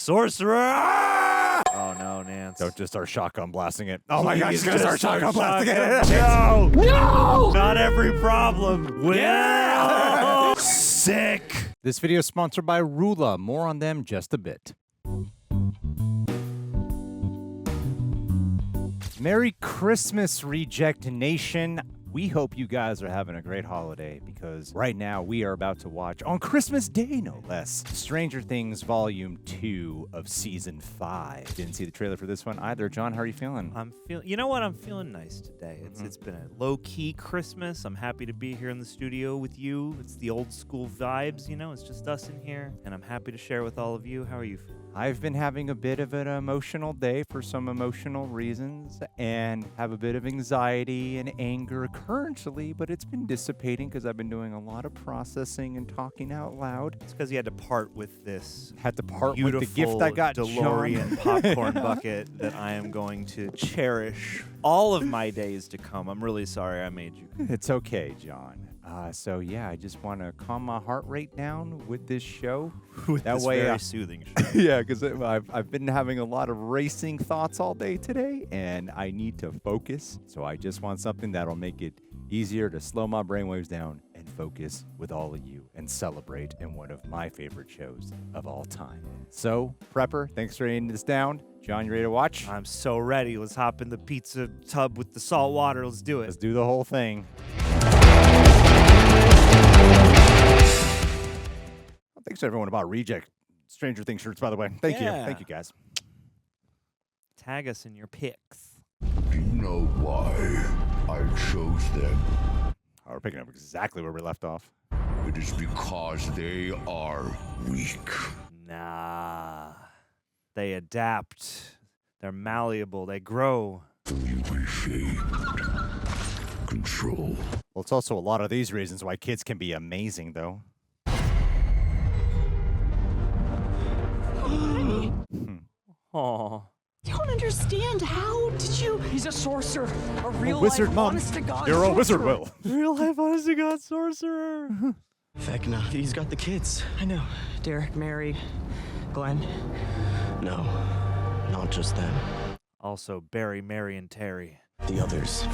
Sorcerer! Oh no, Nance. Don't just start shotgun blasting it. Oh my God, she's gonna start shotgun blasting it. it. No! No! Not every problem will. Yeah! Sick! This video is sponsored by RULA. More on them just a bit. Merry Christmas, Reject Nation. We hope you guys are having a great holiday because right now we are about to watch, on Christmas Day no less, Stranger Things Volume 2 of Season 5. Didn't see the trailer for this one either. John, how are you feeling? You know what? I'm feeling nice today. It's been a low-key Christmas. I'm happy to be here in the studio with you. It's the old school vibes, you know? It's just us in here, and I'm happy to share with all of you. How are you feeling? I've been having a bit of an emotional day for some emotional reasons and have a bit of anxiety and anger currently, but it's been dissipating because I've been doing a lot of processing and talking out loud. It's because you had to part with this Had to part with the gift I got, DeLorean John. popcorn bucket that I am going to cherish all of my days to come. I'm really sorry I made you. It's okay, John. So yeah, I just want to calm my heart rate down with this show. With that this way, very soothing show. Yeah, because I've been having a lot of racing thoughts all day today, and I need to focus. So I just want something that'll make it easier to slow my brainwaves down and focus with all of you and celebrate in one of my favorite shows of all time. So, Prepper, thanks for writing this down. John, you ready to watch? I'm so ready. Let's hop in the pizza tub with the salt water. Let's do it. Let's do the whole thing. Thanks to everyone about Reject Stranger Things shirts, by the way. Thank you. Thank you, guys. Tag us in your pics. Do you know why I chose them? Oh, we're picking up exactly where we left off. It is because they are weak. Nah. They adapt. They're malleable. They grow. You reshaped. Control. Well, it's also a lot of these reasons why kids can be amazing, though. Oh. You don't understand. How did you? He's a sorcerer. A real wizard, life, Mom. honest to God You're a wizard, sorcerer. Will. Real life honest to God sorcerer. Vecna, he's got the kids. I know. Derek, Mary, Glenn. No, not just them. Also, Barry, Mary, and Terry. The others.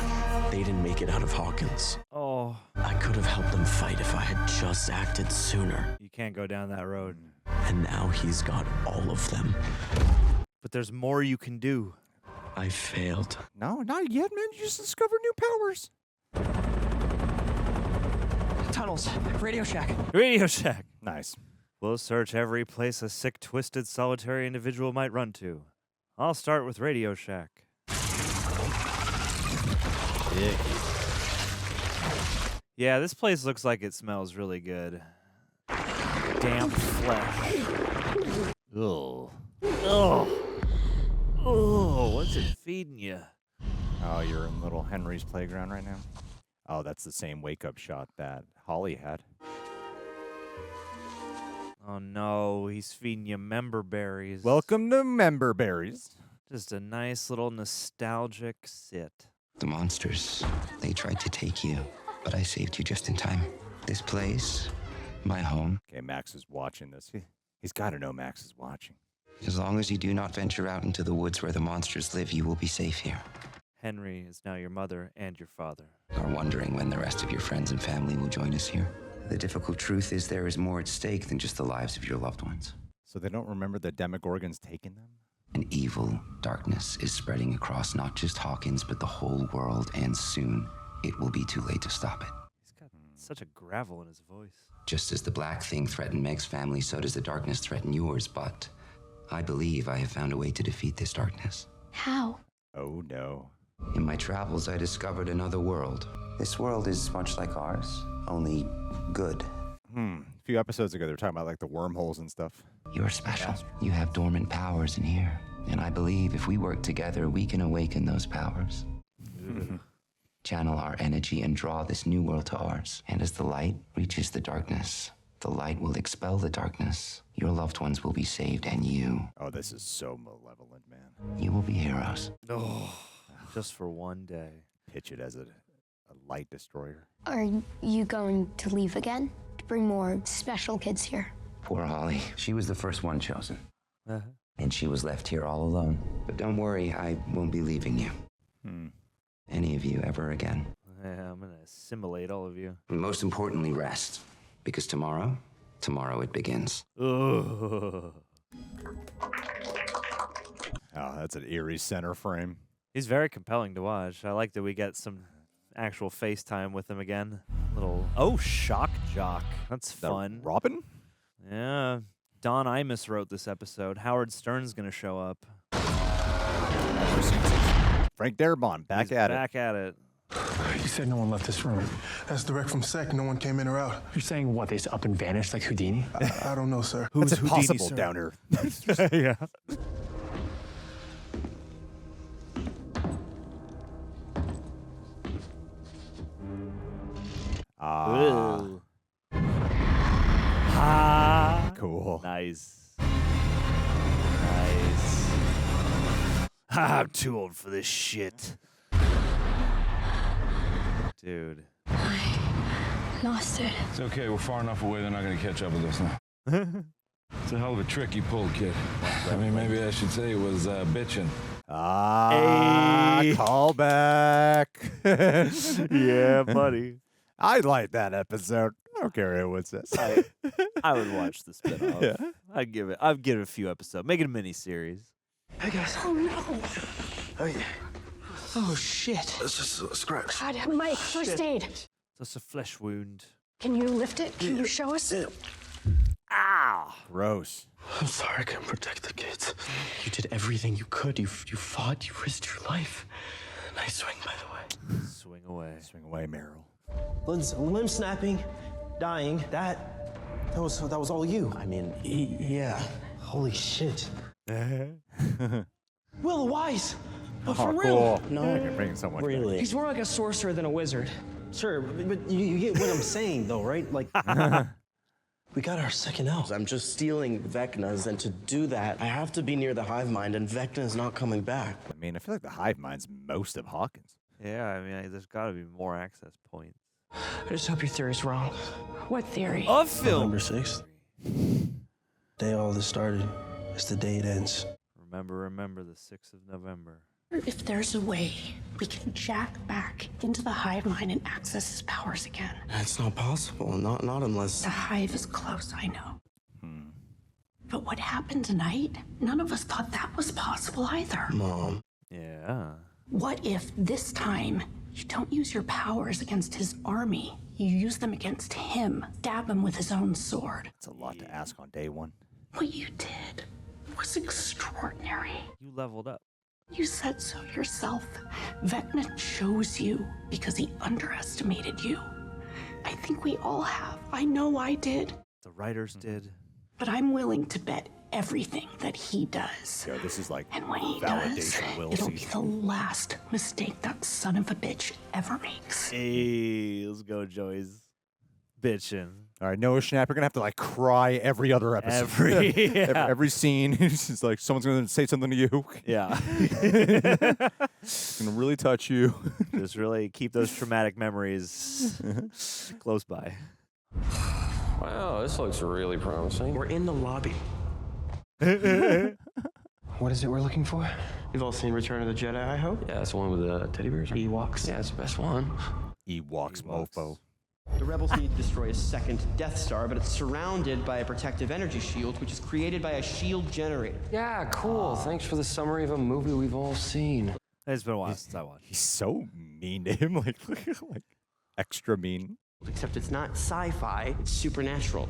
They didn't make it out of Hawkins. Oh. I could have helped them fight if I had just acted sooner. You can't go down that road. And now he's got all of them. But there's more you can do. I failed. No, not yet, man. You just discovered new powers. Tunnels. Radio Shack. Radio Shack. Nice. We'll search every place a sick, twisted, solitary individual might run to. I'll start with Radio Shack. Yeah, this place looks like it smells really good. Damp flesh. Ugh. Ugh. Oh, what's it feeding you? Oh, you're in little Henry's playground right now? Oh, that's the same wake-up shot that Holly had. Oh no, he's feeding you member berries. Welcome to Member Berries. Just a nice little nostalgic sit. The monsters, they tried to take you, but I saved you just in time. This place, my home. Okay, Max is watching this. He's got to know Max is watching. As long as you do not venture out into the woods where the monsters live, you will be safe here. Henry is now your mother and your father. Are wondering when the rest of your friends and family will join us here. The difficult truth is there is more at stake than just the lives of your loved ones. So they don't remember the Demogorgon's taking them? An evil darkness is spreading across not just Hawkins, but the whole world, and soon it will be too late to stop it. He's got such a gravel in his voice. Just as the black thing threatened Meg's family, so does the darkness threaten yours, but I believe I have found a way to defeat this darkness. How? Oh, no. In my travels, I discovered another world. This world is much like ours, only good. A few episodes ago, they were talking about, like, the wormholes and stuff. You're special. You have dormant powers in here. And I believe if we work together, we can awaken those powers. Channel our energy and draw this new world to ours. And as the light reaches the darkness, the light will expel the darkness. Your loved ones will be saved, and you. Oh, this is so malevolent, man. You will be heroes. Oh, just for one day. Pitch it as a light destroyer. Are you going to leave again? To bring more special kids here? Poor Holly. She was the first one chosen. and she was left here all alone. But don't worry, I won't be leaving you. Any of you ever again. Yeah, I'm gonna assimilate all of you. And most importantly, rest. Because tomorrow it begins. Ugh. Oh, that's an eerie center frame. He's very compelling to watch. I like that we get some actual FaceTime with him again. Oh, shock jock. That's fun. Robin? Yeah. Don Imus wrote this episode. Howard Stern's gonna show up. Frank Darabont, back at it. You said no one left this room. That's direct from SEC. No one came in or out. You're saying what? They just up and vanished like Houdini? I don't know, sir. Who's Houdini, impossible sir? down here? Yeah. Ooh. Ah. Cool. Nice. Nice. I'm too old for this shit. Dude. Lost it. It's okay, we're far enough away, they're not gonna catch up with us now. It's a hell of a trick you pulled, kid. I mean, maybe I should say it was bitching. Hey. Callback. Yeah, buddy. I like that episode. I don't care who it says. I would watch the spinoff. Yeah. I'd give it a few episodes. Make it a mini series. Hey, guys. Oh, no. Oh, yeah. Oh, shit. It's just a scratch. God, Mike, first aid. Just a flesh wound. Can you lift it? Can you show us? Ow! Gross. I'm sorry I couldn't protect the kids. You did everything you could. You fought. You risked your life. Nice swing, by the way. Swing away. Swing away, Meryl. Limb snapping, dying. That was all you. I mean, yeah. Holy shit. Will Wise. Oh, for real? Cool. No, I can bring someone back. really. He's more like a sorcerer than a wizard. Sure, but you get what I'm saying, though, right? Like, we got our second elves. I'm just stealing Vecna's, and to do that, I have to be near the hive mind, and Vecna's not coming back. I mean, I feel like the hive mind's most of Hawkins. Yeah, I mean, there's got to be more access points. I just hope your theory's wrong. What theory? Of film. November 6th. Day all this started. It's the day it ends. Remember the 6th of November. If there's a way we can jack back into the hive mind and access his powers again. It's not possible. Not unless. The hive is close, I know. But what happened tonight? None of us thought that was possible either. Mom. Yeah. What if this time you don't use your powers against his army? You use them against him. Stab him with his own sword. That's a lot to ask on day one. What you did was extraordinary. You leveled up. You said so yourself. Vecna chose you because he underestimated you. I think we all have. I know I did. The writers did. But I'm willing to bet everything that he does. Yo, this is like And when he does, validation will it'll be season. the last mistake that son of a bitch ever makes. Hey, let's go, Joey's bitching. All right, Noah Schnapp, you're gonna have to like cry every other episode. every scene. It's just like someone's gonna say something to you. Yeah. It's gonna really touch you. Just really keep those traumatic memories close by. Wow, this looks really promising. We're in the lobby. What is it we're looking for? You've all seen Return of the Jedi, I hope? Yeah, it's the one with the teddy bears. Ewoks. Yeah, it's the best one. Ewoks, mofo. The rebels need to destroy a second Death Star, but it's surrounded by a protective energy shield, which is created by a shield generator. Yeah, cool. Thanks for the summary of a movie we've all seen. It's been a while since I watched. He's so mean to him, like extra mean. Except it's not sci-fi, it's supernatural.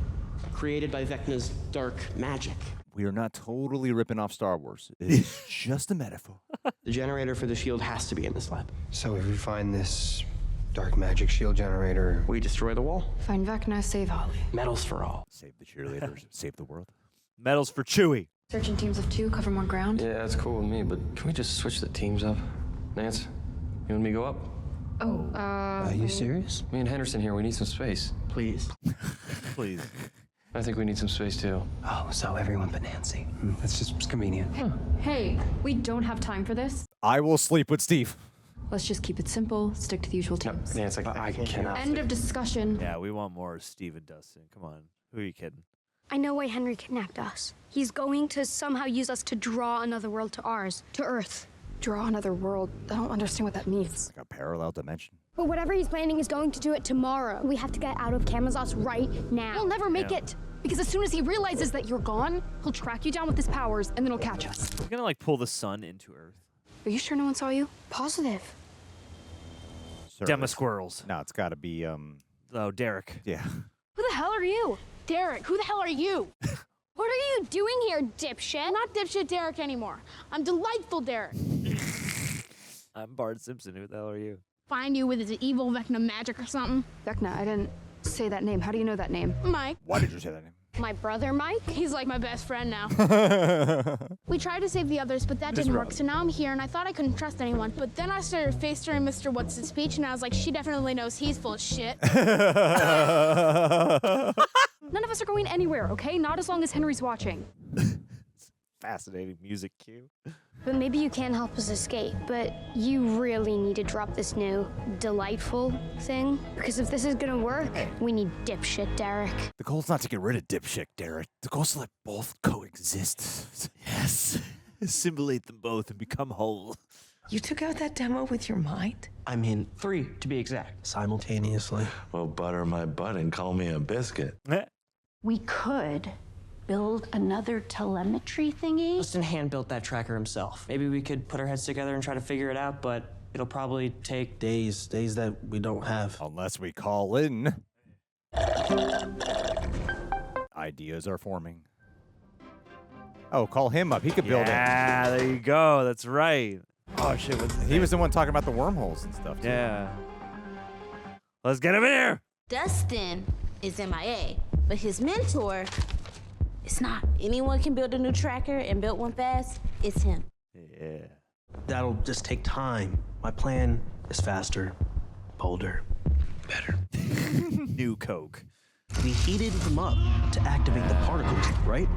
Created by Vecna's dark magic. We are not totally ripping off Star Wars. It's just a metaphor. The generator for the shield has to be in this lab. So if we find this dark magic shield generator, We destroy the wall. Find Vecna, save Holly. Medals for all. Save the cheerleaders, save the world. Medals for Chewie. Search in teams of 2, cover more ground. Yeah, that's cool with me, but can we just switch the teams up? Nance, you and me go up? Oh, are you serious? Me and Henderson here, we need some space. Please. Please. I think we need some space too. Oh, so everyone but Nancy. That's just convenient. Hey, we don't have time for this. I will sleep with Steve. Let's just keep it simple, stick to the usual teams. Nance, I cannot. End of discussion. Yeah, we want more Steve and Dustin. Come on. Who are you kidding? I know why Henry kidnapped us. He's going to somehow use us to draw another world to ours, to Earth. Draw another world. I don't understand what that means. Like a parallel dimension. But whatever he's planning is going to do it tomorrow. We have to get out of Camazotz right now. We'll never make it. Because as soon as he realizes that you're gone, he'll track you down with his powers and then he'll catch us. He's gonna like pull the sun into Earth. Are you sure no one saw you? Positive. Demo squirrels. No, it's got to be Oh, Derek. Yeah. Who the hell are you? Derek, who the hell are you? What are you doing here, dipshit? I'm not dipshit Derek anymore. I'm delightful Derek. I'm Bart Simpson. Who the hell are you? Find you with his evil Vecna magic or something. Vecna, I didn't say that name. How do you know that name? Mike. Why did you say that name? My brother, Mike? He's like my best friend now. We tried to save the others, but that didn't work. So now I'm here, and I thought I couldn't trust anyone. But then I started FaceTiming Mr. What's-His-Speech, and I was like, she definitely knows he's full of shit. None of us are going anywhere, okay? Not as long as Henry's watching. Fascinating music cue. But maybe you can help us escape, but you really need to drop this new delightful thing. Because if this is gonna work, we need dipshit Derek. The goal's not to get rid of dipshit Derek. The goal's to let both coexist. Yes. Assimilate them both and become whole. You took out that demo with your mind? I mean, 3 to be exact. Simultaneously. Well, butter my butt and call me a biscuit. We could build another telemetry thingy. Dustin hand-built that tracker himself. Maybe we could put our heads together and try to figure it out, but it'll probably take days that we don't have. Unless we call in. Ideas are forming. Oh, call him up. He could build it. Yeah, there you go. That's right. Oh, shit. He was the one talking about the wormholes and stuff, too. Yeah. Let's get him in here. Dustin is MIA, but his mentor is not. Anyone can build a new tracker and build one fast, it's him. Yeah. That'll just take time. My plan is faster, bolder, better. New Coke. We heated them up to activate the particles, right?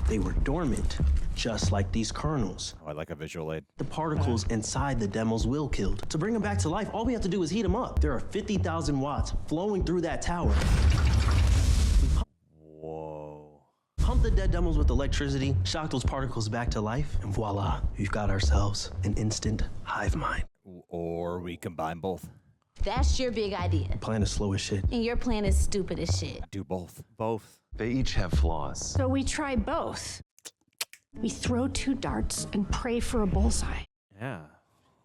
They were dormant, just like these kernels. Oh, I like a visual aid. The particles inside the demo's will killed. To bring them back to life, all we have to do is heat them up. There are 50,000 watts flowing through that tower. Whoa. Pump the dead demos with electricity, shock those particles back to life, and voila, we've got ourselves an instant hive mind. Or we combine both. That's your big idea. Plan is slow as shit. And your plan is stupid as shit. Do both. Both. They each have flaws. So we try both. We throw 2 darts and pray for a bullseye. Yeah.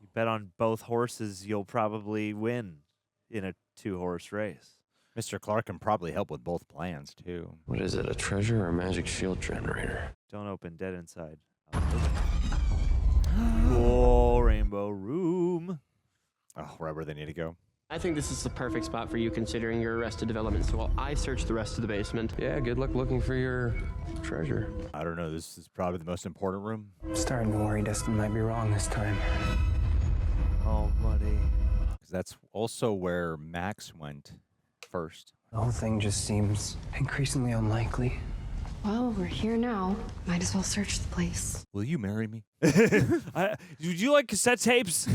You bet on both horses, you'll probably win in a 2-horse race. Mr. Clark can probably help with both plans, too. What is it, a treasure or a magic shield generator? Don't open, dead inside. Whoa, rainbow room. Oh, right where they need to go. I think this is the perfect spot for you considering your Arrested Development, so while I search the rest of the basement. Yeah, good luck looking for your treasure. I don't know, this is probably the most important room. I'm starting to worry Dustin might be wrong this time. Oh, buddy. Because that's also where Max went first. The whole thing just seems increasingly unlikely. Well, we're here now. Might as well search the place. Will you marry me? Would you like cassette tapes?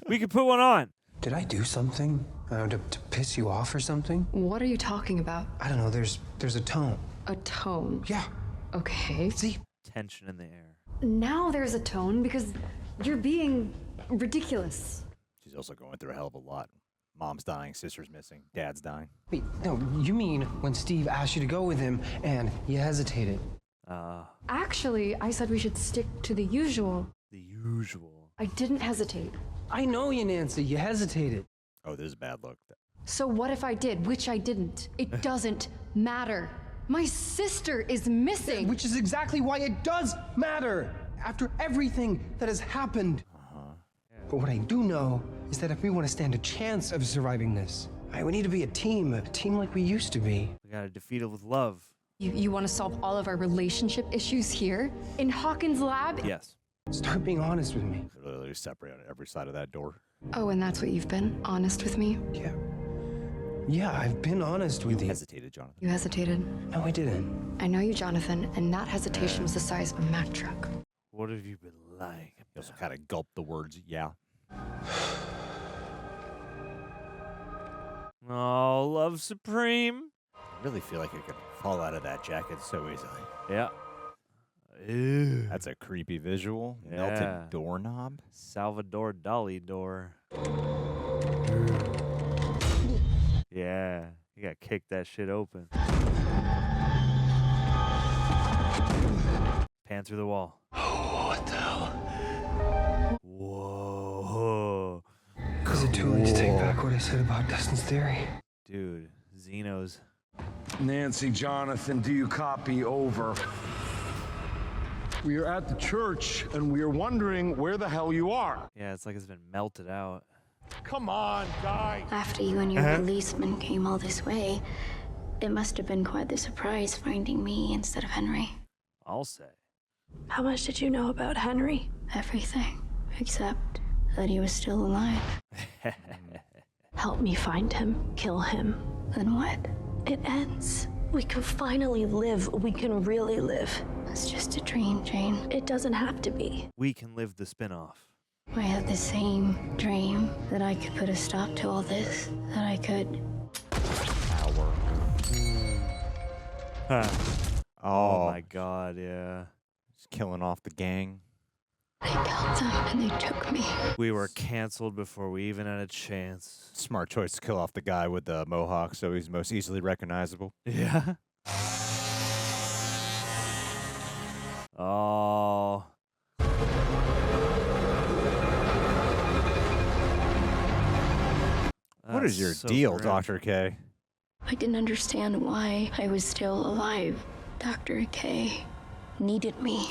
We could put one on. Did I do something? To piss you off or something? What are you talking about? I don't know, there's a tone. A tone? Yeah. Okay. See? Tension in the air. Now there's a tone because you're being ridiculous. She's also going through a hell of a lot. Mom's dying, sister's missing, dad's dying. Wait, no, you mean when Steve asked you to go with him and you hesitated? Actually, I said we should stick to the usual. The usual. I didn't hesitate. I know you, Nancy. You hesitated. Oh, this is a bad look. So what if I did, which I didn't? It doesn't matter. My sister is missing. Which is exactly why it does matter. After everything that has happened. But what I do know is that if we want to stand a chance of surviving this, we need to be a team like we used to be. We gotta defeat it with love. You want to solve all of our relationship issues here? In Hawkins' lab? Yes. Start being honest with me. Literally separate on every side of that door. Oh, and that's what you've been? Honest with me? Yeah. Yeah, I've been honest with you. Hesitated, Jonathan. You hesitated? No, I didn't. I know you, Jonathan, and that hesitation was the size of a Mack truck. What have you been like? He also kind of gulped the words, yeah. Oh, love supreme. I really feel like I could fall out of that jacket so easily. Yeah. Ew. That's a creepy visual. Yeah. Melted doorknob. Salvador Dali door. Yeah. You gotta kick that shit open. Pan through the wall. Oh, what the hell? Whoa. Is it too late to take back what I said about Dustin's theory? Dude, Xenos. Nancy, Jonathan, do you copy? Over. We are at the church, and we are wondering where the hell you are. Yeah, it's like it's been melted out. Come on, guys. After you and your policeman came all this way, it must have been quite the surprise finding me instead of Henry. I'll say. How much did you know about Henry? Everything, except that he was still alive. Help me find him, kill him. Then what? It ends. We can finally live. We can really live. It's just a dream, Jane. It doesn't have to be. We can live the spin-off. I had the same dream that I could put a stop to all this, that I could. Oh my god, yeah. Just killing off the gang. I killed them and they took me. We were canceled before we even had a chance. Smart choice to kill off the guy with the mohawk so he's most easily recognizable. Yeah. Oh. What is your deal, Dr. K? I didn't understand why I was still alive. Dr. K needed me.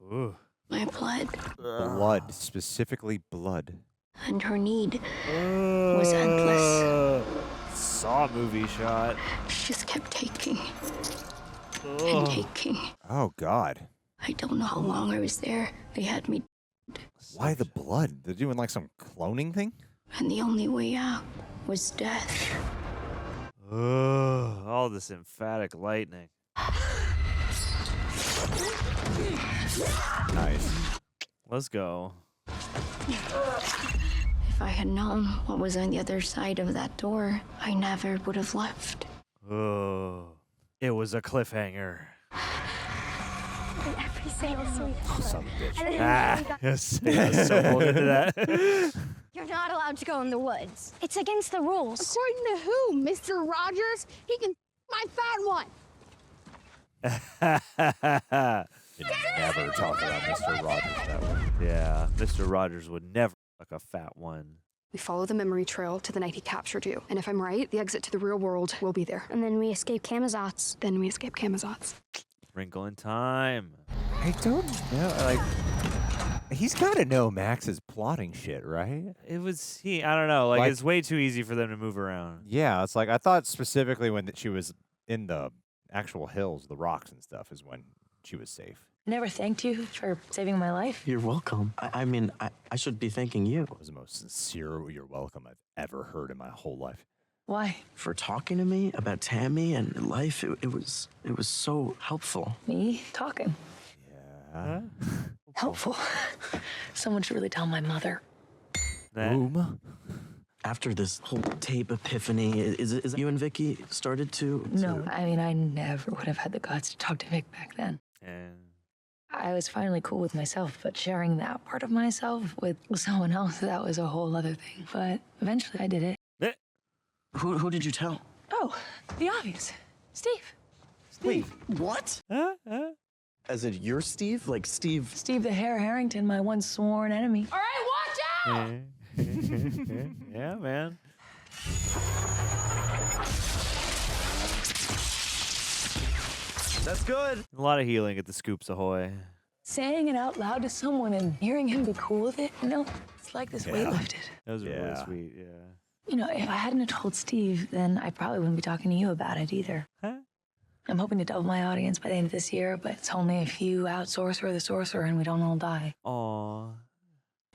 Ooh. My blood. Blood, specifically blood. And her need was endless. Saw movie shot. She just kept taking and taking. Oh, God. I don't know how long I was there. They had me. Why the blood? They're doing like some cloning thing? And the only way out was death. Ugh, all this emphatic lightning. Nice. Let's go. If I had known what was on the other side of that door, I never would have left. Oh, it was a cliffhanger. Every single sweet. Oh, son of a bitch. Yes, yes, so we'll get to that. You're not allowed to go in the woods. It's against the rules. According to who? Mr. Rogers? He can my fat one. Never talk about Mr. Rogers that way. Yeah, Mr. Rogers would never fuck a fat one. We follow the memory trail to the night he captured you. And if I'm right, the exit to the real world will be there. And then we escape Camazotz. Then we escape Camazotz. Wrinkle in time. I don't know, like, he's got to know Max is plotting shit, right? It was, I don't know, like it's Like- way too easy for them to move around. Yeah, it's like, I thought specifically when she was in the actual hills, the rocks and stuff, is when she was safe. I never thanked you for saving my life. You're welcome. I mean, I should be thanking you. That was the most sincere you're welcome I've ever heard in my whole life. Why? For talking to me about Tammy and life. It was so helpful. Me talking. Yeah. Helpful. Someone should really tell my mother. Boom. After this whole tape epiphany, is it you and Vickie started to? No, I mean, I never would have had the guts to talk to Vic back then. And I was finally cool with myself, but sharing that part of myself with someone else, that was a whole other thing. But eventually I did it. Who did you tell? Oh, the obvious. Steve. Wait, what? As in your Steve? Like Steve? Steve the Hare Harrington, my once sworn enemy. All right, watch out! Yeah, man. That's good. A lot of healing at the Scoops Ahoy. Saying it out loud to someone and hearing him be cool with it, you know, it's like this weight lifted. That was really sweet, yeah. You know, if I hadn't have told Steve, then I probably wouldn't be talking to you about it either. Huh? I'm hoping to double my audience by the end of this year, but it's only if you out-sorcerer the sorcerer and we don't all die. Aw.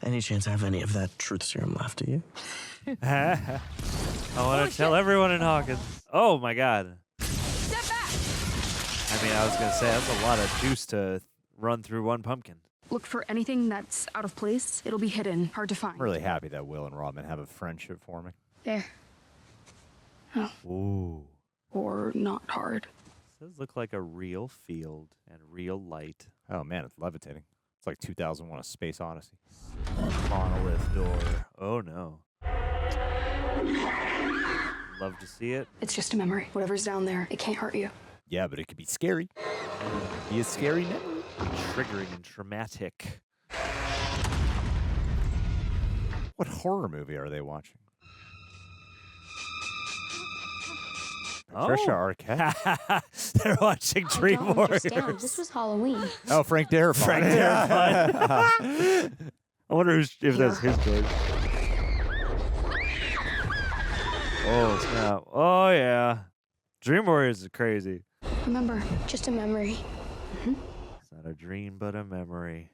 Any chance I have any of that truth serum left, do you? I want to tell everyone in Hawkins. Oh my god. Step back! I mean, I was going to say, that's a lot of juice to run through one pumpkin. Look for anything that's out of place. It'll be hidden, hard to find. I'm really happy that Will and Robin have a friendship forming. There. Oh. Ooh. Or not hard. does look like a real field and real light. Oh man, it's levitating. It's like 2001: A Space Odyssey. Monolith door. Oh no. Love to see it. It's just a memory. Whatever's down there, it can't hurt you. Yeah, but it could be scary. Be a scary memory. Triggering and traumatic. What horror movie are they watching? Patricia Arquette. They're watching Dream Warriors. This was Halloween. Oh, Frank Darabont. Frank Darabont. I wonder if that's his choice. Oh, snap. Oh, yeah. Dream Warriors is crazy. Remember, just a memory. It's not a dream, but a memory.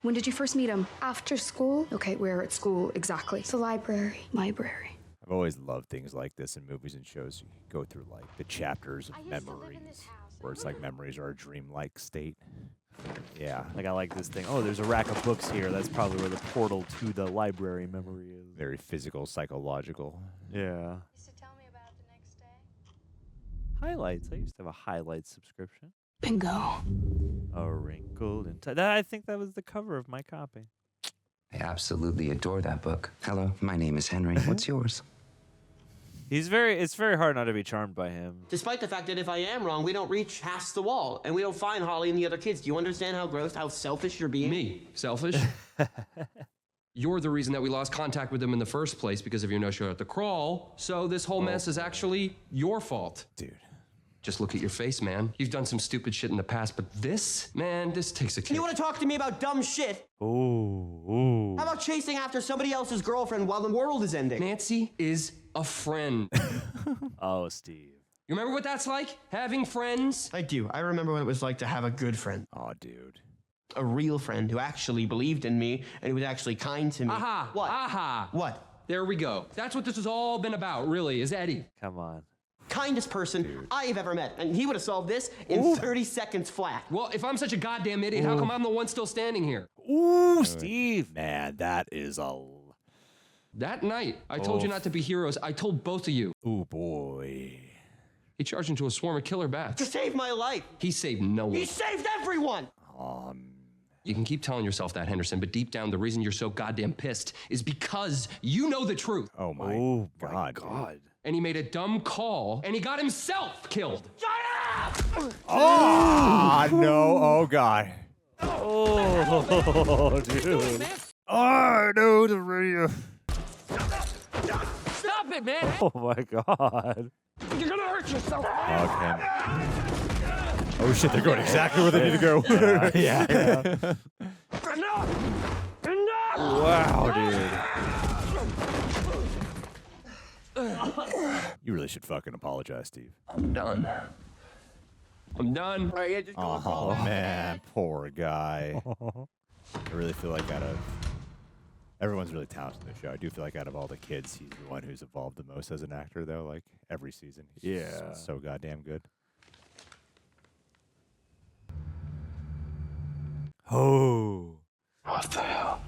When did you first meet him? After school? Okay, where at school exactly? It's the library. Library. I've always loved things like this in movies and shows. You go through like the chapters of memories, where it's like memories are a dreamlike state. Yeah. Like, I like this thing. Oh, there's a rack of books here. That's probably where the portal to the library memory is. Very physical, psychological. Yeah. Highlights. I used to have a highlights subscription. Bingo. A wrinkle in time. I think that was the cover of my copy. I absolutely adore that book. Hello, my name is Henry. What's yours? It's very hard not to be charmed by him. Despite the fact that if I am wrong, we don't reach past the wall, and we don't find Holly and the other kids. Do you understand how gross, how selfish you're being? Me? Selfish? You're the reason that we lost contact with them in the first place because of your no-show at the crawl, so this whole mess is actually your fault. Dude. Just look at your face, man. You've done some stupid shit in the past, but this, man, this takes a kick. You want to talk to me about dumb shit? Ooh. How about chasing after somebody else's girlfriend while the world is ending? Nancy is a friend. Oh, Steve. You remember what that's like? Having friends? I do. I remember what it was like to have a good friend. Oh, dude. A real friend who actually believed in me and who was actually kind to me. Aha. What? Aha. What? There we go. That's what this has all been about, really, is Eddie. Come on. Kindest person I've ever met, and he would have solved this in 30 seconds flat. Well, if I'm such a goddamn idiot, how come I'm the one still standing here? Ooh, Steve. Man, that is a... That night, I told you not to be heroes. I told both of you. Ooh, boy. He charged into a swarm of killer To bats. save my life. He saved no one. He saved everyone. You can keep telling yourself that, Henderson, but deep down, the reason you're so goddamn pissed is because you know the truth. Oh, my God. God. And he made a dumb call, and he got himself killed. Oh, no. Oh, God. Oh, dude. I know the radio. Stop it, man! Oh, my God. You're gonna hurt yourself. Okay. Oh, shit, they're going exactly where they need to go. Yeah. Enough! Enough! Wow, dude. You really should fucking apologize, Steve. I'm done. I'm done. Oh, man. Poor guy. I really feel like out of... Everyone's really talented in the show. I do feel like out of all the kids, he's the one who's evolved the most as an actor, though. Like, every season. He's just so goddamn good. Oh. What the hell?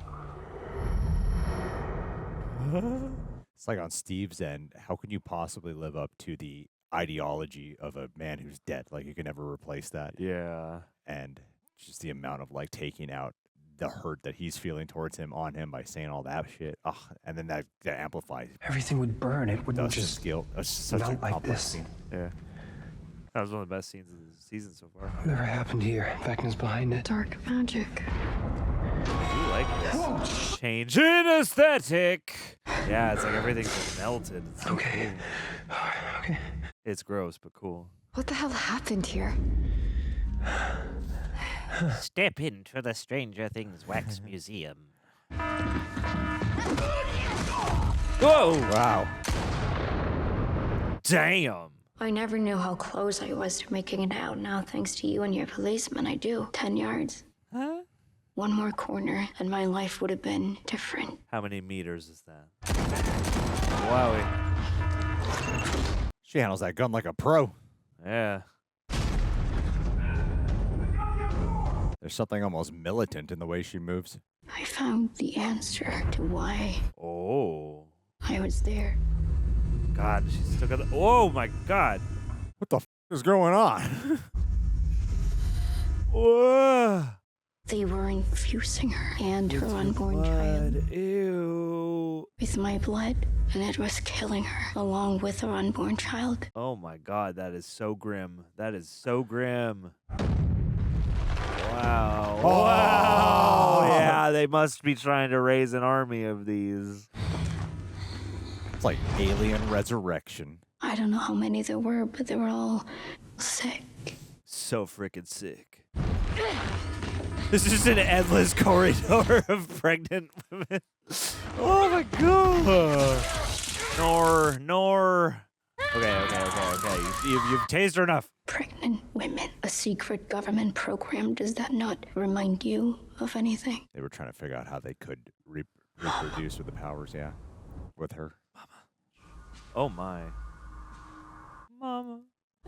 It's like on Steve's end, how can you possibly live up to the ideology of a man who's dead? Like, you can never replace that. Yeah. And just the amount of, like, taking out the hurt that he's feeling towards him on him by saying all that shit. Ugh. And then that amplifies. Everything would burn. It wouldn't Dustin's just guilt. That's such a melt like complex this. scene. Yeah. That was one of the best scenes of the season so far. Whatever happened here, Vecna's behind it. Dark magic. I do like this. Change in aesthetic. Yeah, it's like everything's melted. It's so Okay. cool. Okay. It's gross, but cool. What the hell happened here? Step into the Stranger Things Wax Museum. Whoa! Wow. Damn. I never knew how close I was to making it out. Now, thanks to you and your policeman, I do. 10 yards. Huh? One more corner, and my life would have been different. How many meters is that? Wowie. She handles that gun like a pro. Yeah. There's something almost militant in the way she moves. I found the answer to why Oh. I was there. God, she's still got the. Oh my God. What the is going on? Whoa. They were infusing her and her With unborn your child blood. Ew. with my blood, and it was killing her along with her unborn child. Oh my God, that is so grim. That is so grim. Wow. Oh. Wow. Yeah, they must be trying to raise an army of these. It's like alien resurrection. I don't know how many there were, but they were all sick. So freaking sick. This is just an endless corridor of pregnant women. Oh my God. Nor. Okay. You've tased her enough. Pregnant women. A secret government program. Does that not remind you of anything? They were trying to figure out how they could reproduce with the powers, yeah. With her. Oh my. Mama.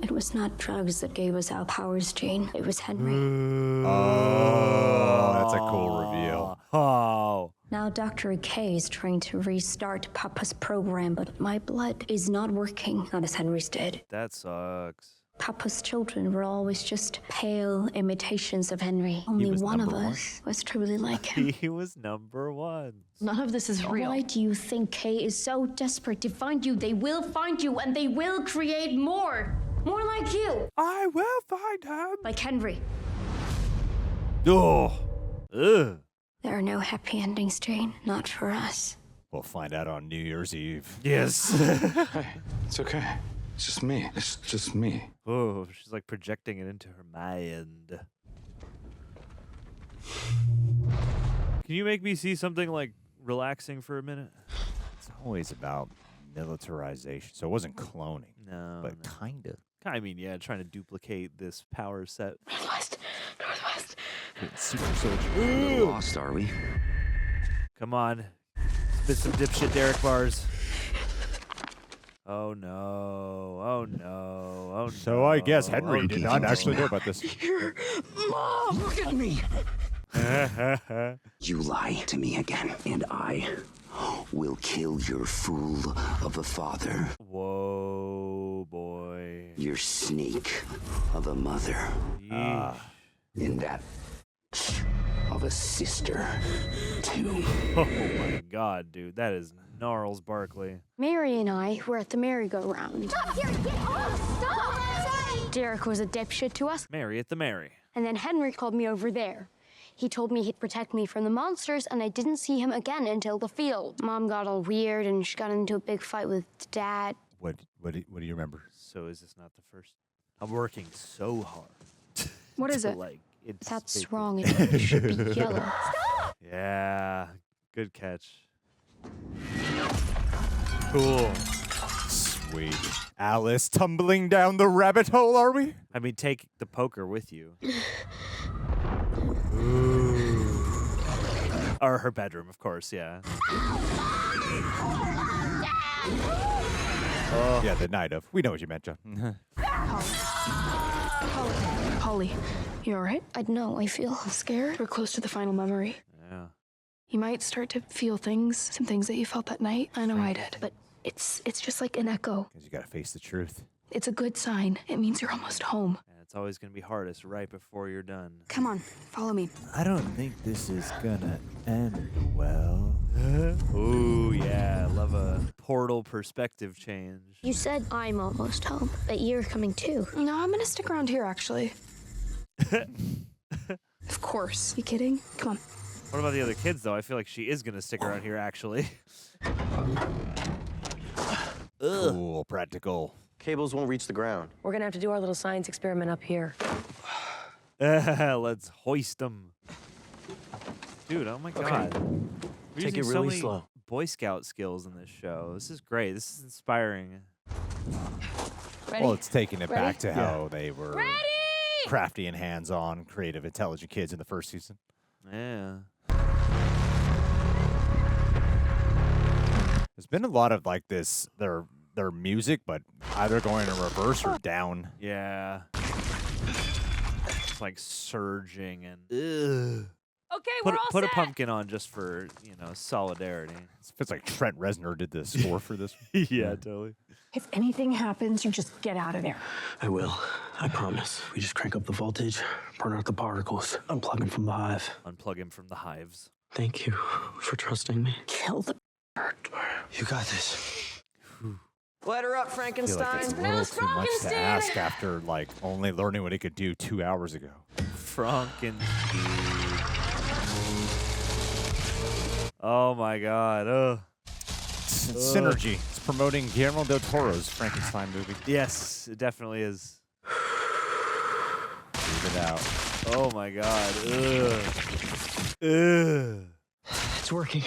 It was not drugs that gave us our powers, Jane. It was Henry. Oh, that's a cool reveal. Oh. Now Dr. K is trying to restart Papa's program, but my blood is not working, not as Henry's did. That sucks. Papa's children were always just pale imitations of Henry. Only one of us was truly like him. He was number one. None of this is real. Why do you think Kay is so desperate to find you? They will find you, and they will create more. More like you. I will find him. Like Henry. Oh. Ugh. There are no happy endings, Jane. Not for us. We'll find out on New Year's Eve. Yes. Hey, it's okay. It's just me. It's just me. Oh, she's like projecting it into her mind. Can you make me see something like relaxing for a minute? It's always about militarization. So it wasn't cloning. No. But kind of. I mean, yeah, trying to duplicate this power set. Northwest. Super soldier. We're lost, are we? Come on. Spit some dipshit Derek bars. Oh no. Oh no. Oh no. So I guess Henry did not actually know about this. Here, Mom, look at me. You lie to me again, and I will kill your fool of a father. Whoa, boy. Your snake of a mother. And that of a sister, too. Oh my God, dude. That is Gnarls Barkley. Mary and I were at the merry-go-round. Stop, Derek, get off! Stop! Derek was a dipshit to us. Mary at the Mary. And then Henry called me over there. He told me he'd protect me from the monsters, and I didn't see him again until the field. Mom got all weird, and she got into a big fight with Dad. What do you remember? So is this not the first? I'm working so hard. What is to, it? Like, That's wrong. It should be yellow. Yeah. Good catch. Cool. Sweet. Alice tumbling down the rabbit hole, are we? I mean, take the poker with you. Or her bedroom, of course, yeah. Oh. Yeah, the night of. We know what you meant, John. Holly, you all right? I know. I feel scared. We're close to the final memory. Yeah. You might start to feel things, some things that you felt that night. I know I did, but it's just like an echo. Because you gotta face the truth. It's a good sign. It means you're almost home. And it's always going to be hardest right before you're done. Come on, follow me. I don't think this is gonna end well. Ooh, yeah. I love a portal perspective change. You said I'm almost home, but you're coming too. No, I'm gonna stick around here, actually. Of course. You kidding? Come on. What about the other kids, though? I feel like she is going to stick around here, actually. Cool, practical. Cables won't reach the ground. We're gonna have to do our little science experiment up here. Let's hoist them. Dude, oh my God. We're Take using it so really many slow. Boy Scout skills in this show. This is great. This is inspiring. Ready? Well, it's taking it Ready? back to how they were Ready? crafty and hands-on, creative, intelligent kids in the first season. Yeah. There's been a lot of like this, their music, but either going in reverse or down. Yeah. It's like surging and ugh. Okay, we're all Put a set. pumpkin on just for, solidarity. It feels like Trent Reznor did the score for this. Yeah, totally. If anything happens, you just get out of there. I will. I promise. We just crank up the voltage, burn out the particles, unplug him from the hive. Unplug him from the hives. Thank you for trusting me. Kill the bird. You got this. Let her up, I feel like Frankenstein. it's a little too much to ask after only learning what he could do 2 hours ago. Frankenstein. Oh my God. Ugh. Synergy. It's promoting Guillermo del Toro's Frankenstein movie. Yes, it definitely is. Leave it out. Oh my God. Ugh. Ugh. It's working.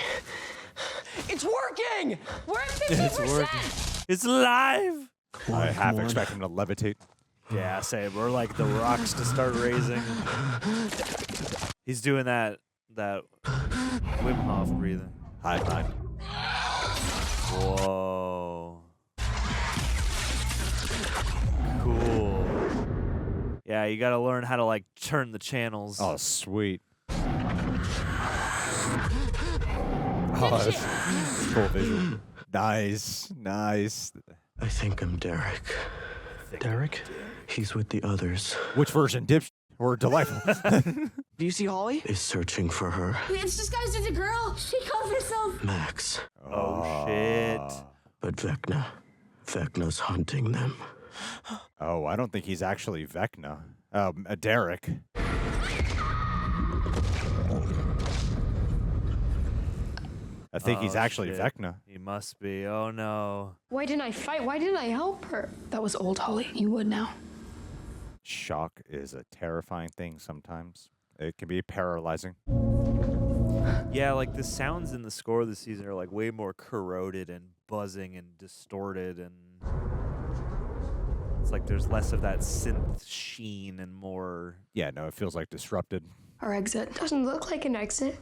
It's working! We're at It's 50%. working. It's live. I half expect him to levitate. Yeah, same. We're like the rocks to start raising. He's doing that Wim Hof breathing. Hive mind. Whoa. Cool. Yeah, you got to learn how to turn the channels. Oh, sweet. Oh, that's cool visual. Nice. I think I'm Derek. Derek? He's with the others. Which version? Dip or Delightful? Do you see Holly? Is searching for her. It's disguised as a girl. She calls herself. Max. Oh, shit. But Vecna. Vecna's hunting them. Oh, I don't think he's actually Vecna. Derek. I think he's actually shit. Vecna. He must be. Oh, no. Why didn't I fight? Why didn't I help her? That was old Holly. You would now. Shock is a terrifying thing sometimes. It can be paralyzing. Yeah, the sounds in the score of the season are way more corroded and buzzing and distorted, and it's there's less of that synth sheen and more. Yeah, no, it feels disrupted. Our exit Doesn't look like an exit.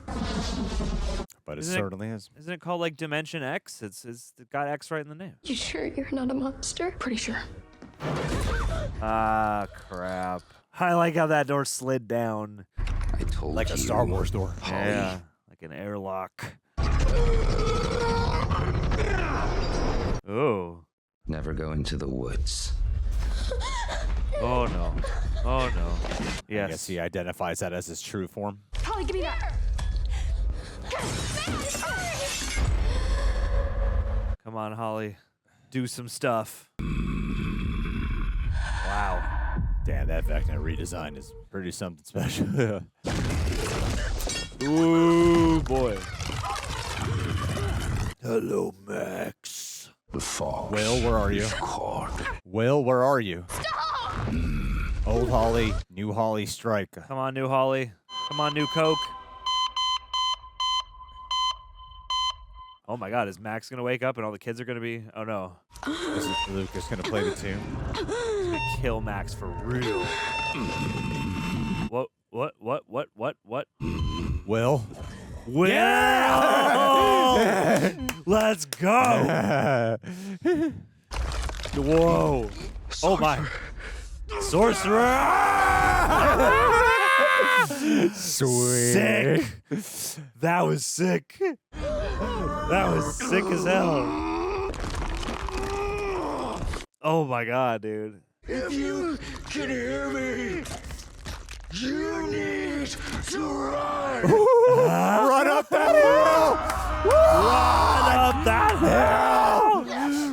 But it Isn't certainly is. Isn't it called Dimension X? It's got X right in the name. You sure you're not a monster? Pretty sure. Ah, crap. I like how that door slid down. I told Like you. a Star Wars door. Yeah, like an airlock. Oh. Never go into the woods. Oh, no. Oh, no. I guess Yes. he identifies that as his true form. Holly, give me that. Come on, Holly. Do some stuff. Wow. Damn, that Vecna redesign is pretty something special. Ooh, boy. Hello, Max. The fox. Will, where are you? is caught. Will, where are you? Old Holly, new Holly strike. Come on, new Holly. Come on, new Coke. Oh my God, is Max gonna wake up and all the kids are gonna be? Oh no. Is Lucas gonna play the tune? He's gonna kill Max for real. What? Will? Will! Yeah! Let's go! Whoa. Oh my. Sorcerer! Sweet. Sick. That was sick. That was sick as hell. Oh my God, dude. If you can hear me, you need to run. Run up that hill! Run up that hill!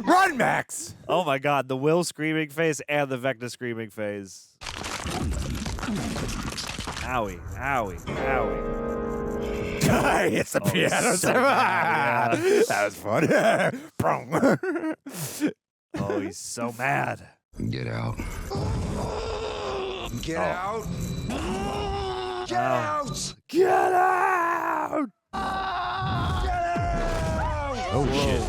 Run, Max! Oh my God, the Will screaming face and the Vecna screaming face. Owie, owie, owie. It's the piano. So mad, yeah. That was fun. Oh, he's so mad. Get out. Get out. Get out. Get out! Oh, shit.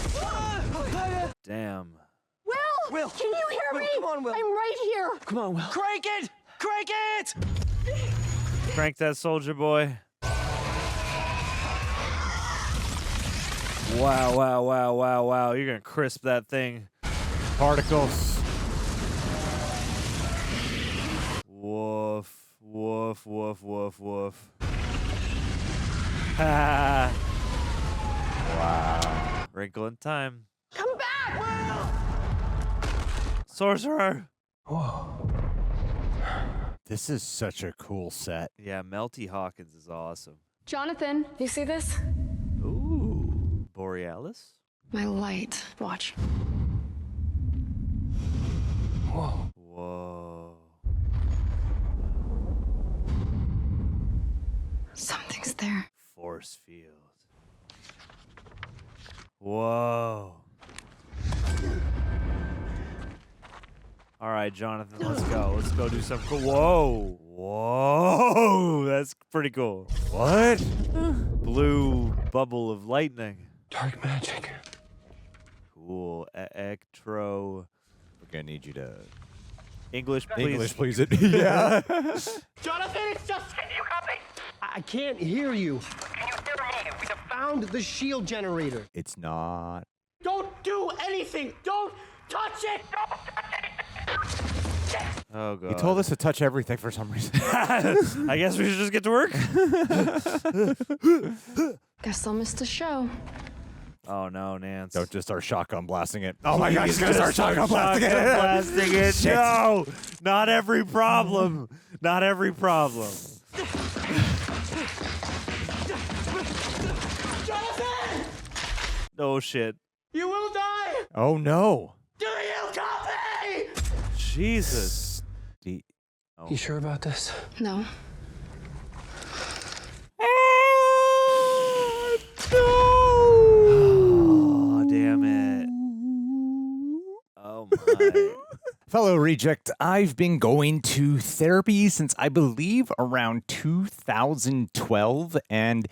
Damn. Will, can you hear me? Come on, Will. I'm right here. Come on, Will. Crank it! Crank it! Crank that soldier boy. Wow, wow, wow, wow, wow. You're going to crisp that thing. Particles. Woof, woof, woof, woof, woof. Wow. Wrinkle in Time. Come back! Sorcerer. Whoa. This is such a cool set. Yeah, Melty Hawkins is awesome. Jonathan, you see this? Ooh, Borealis. My light. Watch. Whoa. Whoa. Something's there. Force field. Whoa. All right, Jonathan, let's go. Let's go do some cool. Whoa. Whoa. That's pretty cool. What? Blue bubble of lightning. Dark magic. Cool. Ectro. We're gonna need you to English, please. English, please. Yeah. Jonathan, it's just. Can you copy? I can't hear you. Can you hear me? We have found the shield generator. It's not. Don't do anything. Don't touch it. Don't touch it. Oh, God. You told us to touch everything for some reason. I guess we should just get to work. Guess I'll miss the show. Oh, no, Nance. Don't just start shotgun blasting it. Oh, my God, he's going to start shotgun blasting it. Blasting it. Shit. No, not every problem. Not every problem. Jonathan! Oh, shit. You will die. Oh, no. Do you copy? Jesus. Oh. You sure about this? No. Oh, damn it. Oh, my. Fellow reject, I've been going to therapy since I believe around 2012, and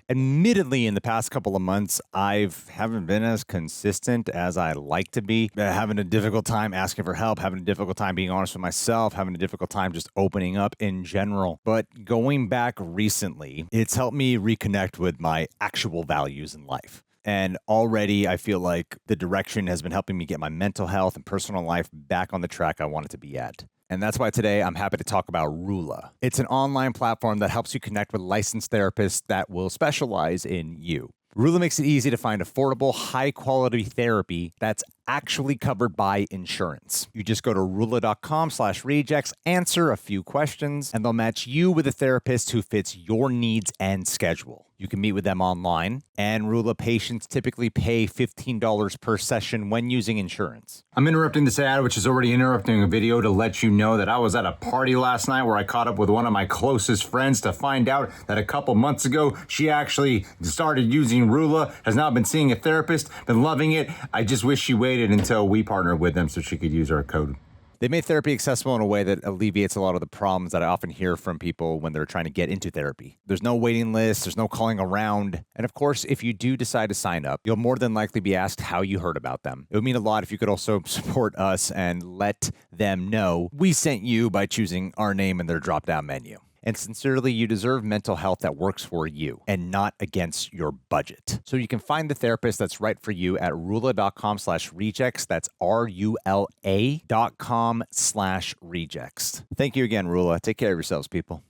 admittedly in the past couple of months, I haven't been as consistent as I like to be. Having a difficult time asking for help, having a difficult time being honest with myself, having a difficult time just opening up in general. But going back recently, it's helped me reconnect with my actual values in life. And already I feel like the direction has been helping me get my mental health and personal life back on the track I want it to be at. And that's why today I'm happy to talk about RULA. It's an online platform that helps you connect with licensed therapists that will specialize in you. RULA makes it easy to find affordable, high-quality therapy that's actually covered by insurance. You just go to RULA.com/rejects, answer a few questions, and they'll match you with a therapist who fits your needs and schedule. You can meet with them online, and RULA patients typically pay $15 per session when using insurance. I'm interrupting this ad, which is already interrupting a video, to let you know that I was at a party last night where I caught up with one of my closest friends to find out that a couple months ago, she actually started using RULA, has now been seeing a therapist, been loving it. I just wish she waited until we partnered with them so she could use our code. They made therapy accessible in a way that alleviates a lot of the problems that I often hear from people when they're trying to get into therapy. There's no waiting list, there's no calling around. And of course, if you do decide to sign up, you'll more than likely be asked how you heard about them. It would mean a lot if you could also support us and let them know we sent you by choosing our name in their drop-down menu. And sincerely, you deserve mental health that works for you and not against your budget. So you can find the therapist that's right for you at RULA.com/rejects. That's RULA.com/rejects. Thank you again, RULA. Take care of yourselves, people.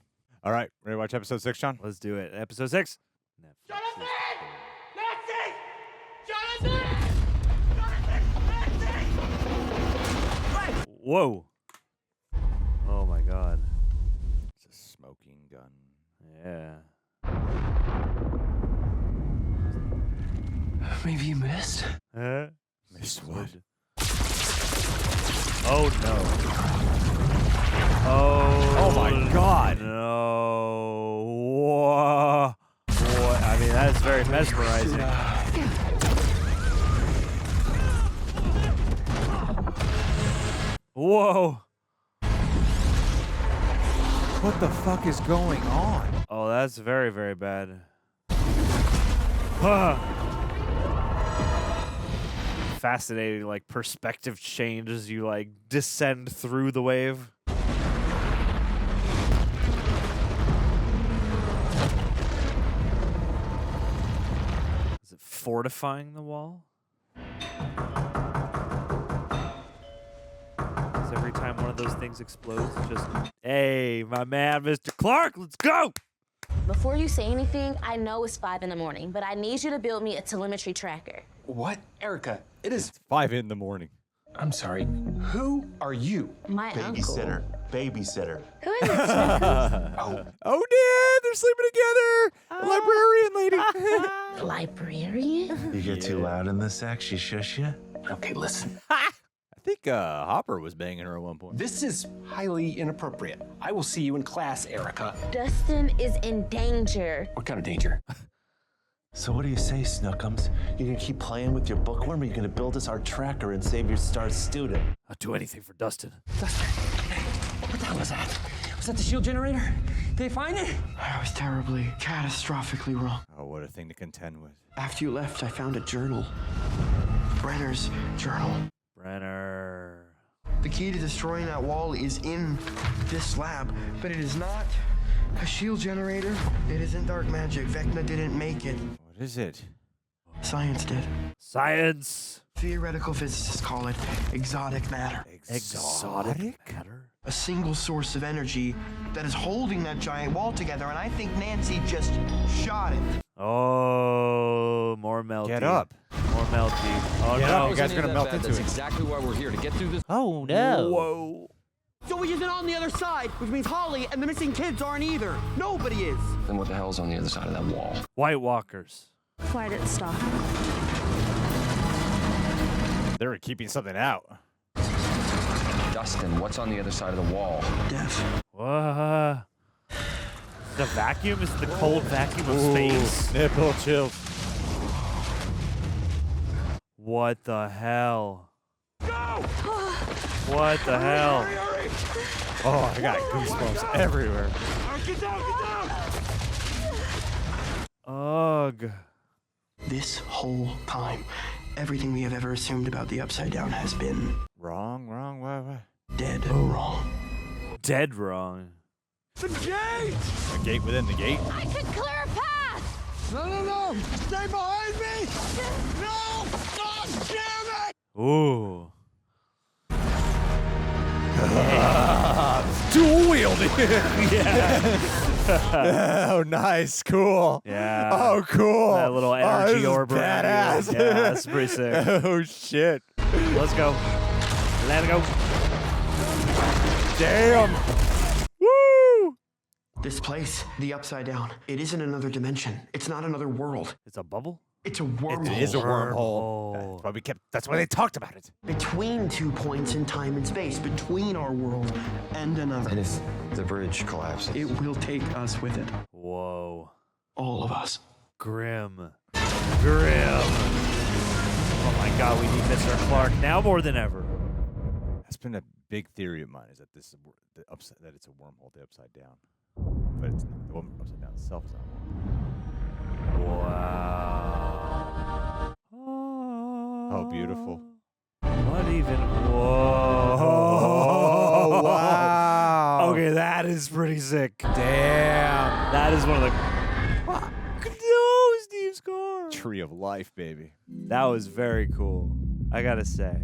All right, ready to watch episode 6, John? Let's do it. Episode 6. Jonathan! Nancy! Jonathan! Whoa. Oh, my God. Smoking gun. Yeah. Maybe you missed? Missed what? Oh, no. Oh my God. No. Whoa. Boy, I mean, that's very mesmerizing. Whoa. What the fuck is going on? Oh, that's very, very bad. Huh. Fascinating, like, perspective change as you, like, descend through the wave. Is it fortifying the wall? Every time one of those things explodes, just, hey, my man, Mr. Clark, let's go! Before you say anything, I know it's 5 in the morning, but I need you to build me a telemetry tracker. What? Erica, it is. It's 5 in the morning. I'm sorry. Who are you? My Babysitter. Babysitter. Who is it, Snuggles? Oh, Dad, they're sleeping together. Librarian lady. Librarian? You get too loud in the sack, she shush you? Okay, listen. I think Hopper was banging her at one point. This is highly inappropriate. I will see you in class, Erica. Dustin is in danger. What kind of danger? So what do you say, Snookums? You're gonna keep playing with your bookworm, or you're gonna build us our tracker and save your star student? I'll do anything for Dustin. Dustin, what the hell was that? Was that the shield generator? Did they find it? I was terribly, catastrophically wrong. Oh, what a thing to contend with. After you left, I found a journal. Brenner's journal. Brenner. The key to destroying that wall is in this lab, but it is not a shield generator. It isn't dark magic. Vecna didn't make it. What is it? Science did. Science. Theoretical physicists call it exotic matter. Exotic matter? A single source of energy that is holding that giant wall together, and I think Nancy just shot it. Oh, more melty. Get up. More melty. Oh, Get no. up. You guys are going to melt into That's it. exactly why we're here, to get through this. Oh no. Whoa. Zoe isn't on the other side, which means Holly and the missing kids aren't either. Nobody is. Then what the hell's on the other side of that wall? White Walkers. Why did it stop? They were keeping something out. Dustin, what's on the other side of the wall? Death. What? The vacuum is the cold vacuum of space. Nipple chills. What the hell? What the hell? Oh, I got goosebumps everywhere. Get down, get down! Ugh. This whole time, everything we have ever assumed about the Upside Down has been Wrong, what? dead wrong. Dead wrong. The gate! A gate within the gate? I could clear a path! No! Stay behind me! No! God damn it! Ooh. Dual wielding. Yeah. Oh, nice. Cool. Yeah. Oh, cool. That little energy this is orb around you. badass. Yeah, that's pretty sick. Oh, shit. Let's go. Let it go. Damn. Woo! This place, the Upside Down, it isn't another dimension. It's not another world. It's a bubble? It's a wormhole. It is a wormhole. That's why they talked about it. Between 2 points in time and space, between our world and another. And if the bridge collapses, It will take us with it. Whoa. All of us. Grim. Grim. Oh my god, we need Mr. Clark now more than ever. That's been a big theory of mine, is that this is that it's a wormhole, the Upside Down. But it's not. The one Upside Down itself is not a wormhole. Wow. Oh, beautiful. What even? Whoa. Oh, wow. Okay, that is pretty sick. Damn. That is one of the. No, Steve's car. Tree of life, baby. That was very cool. I gotta say.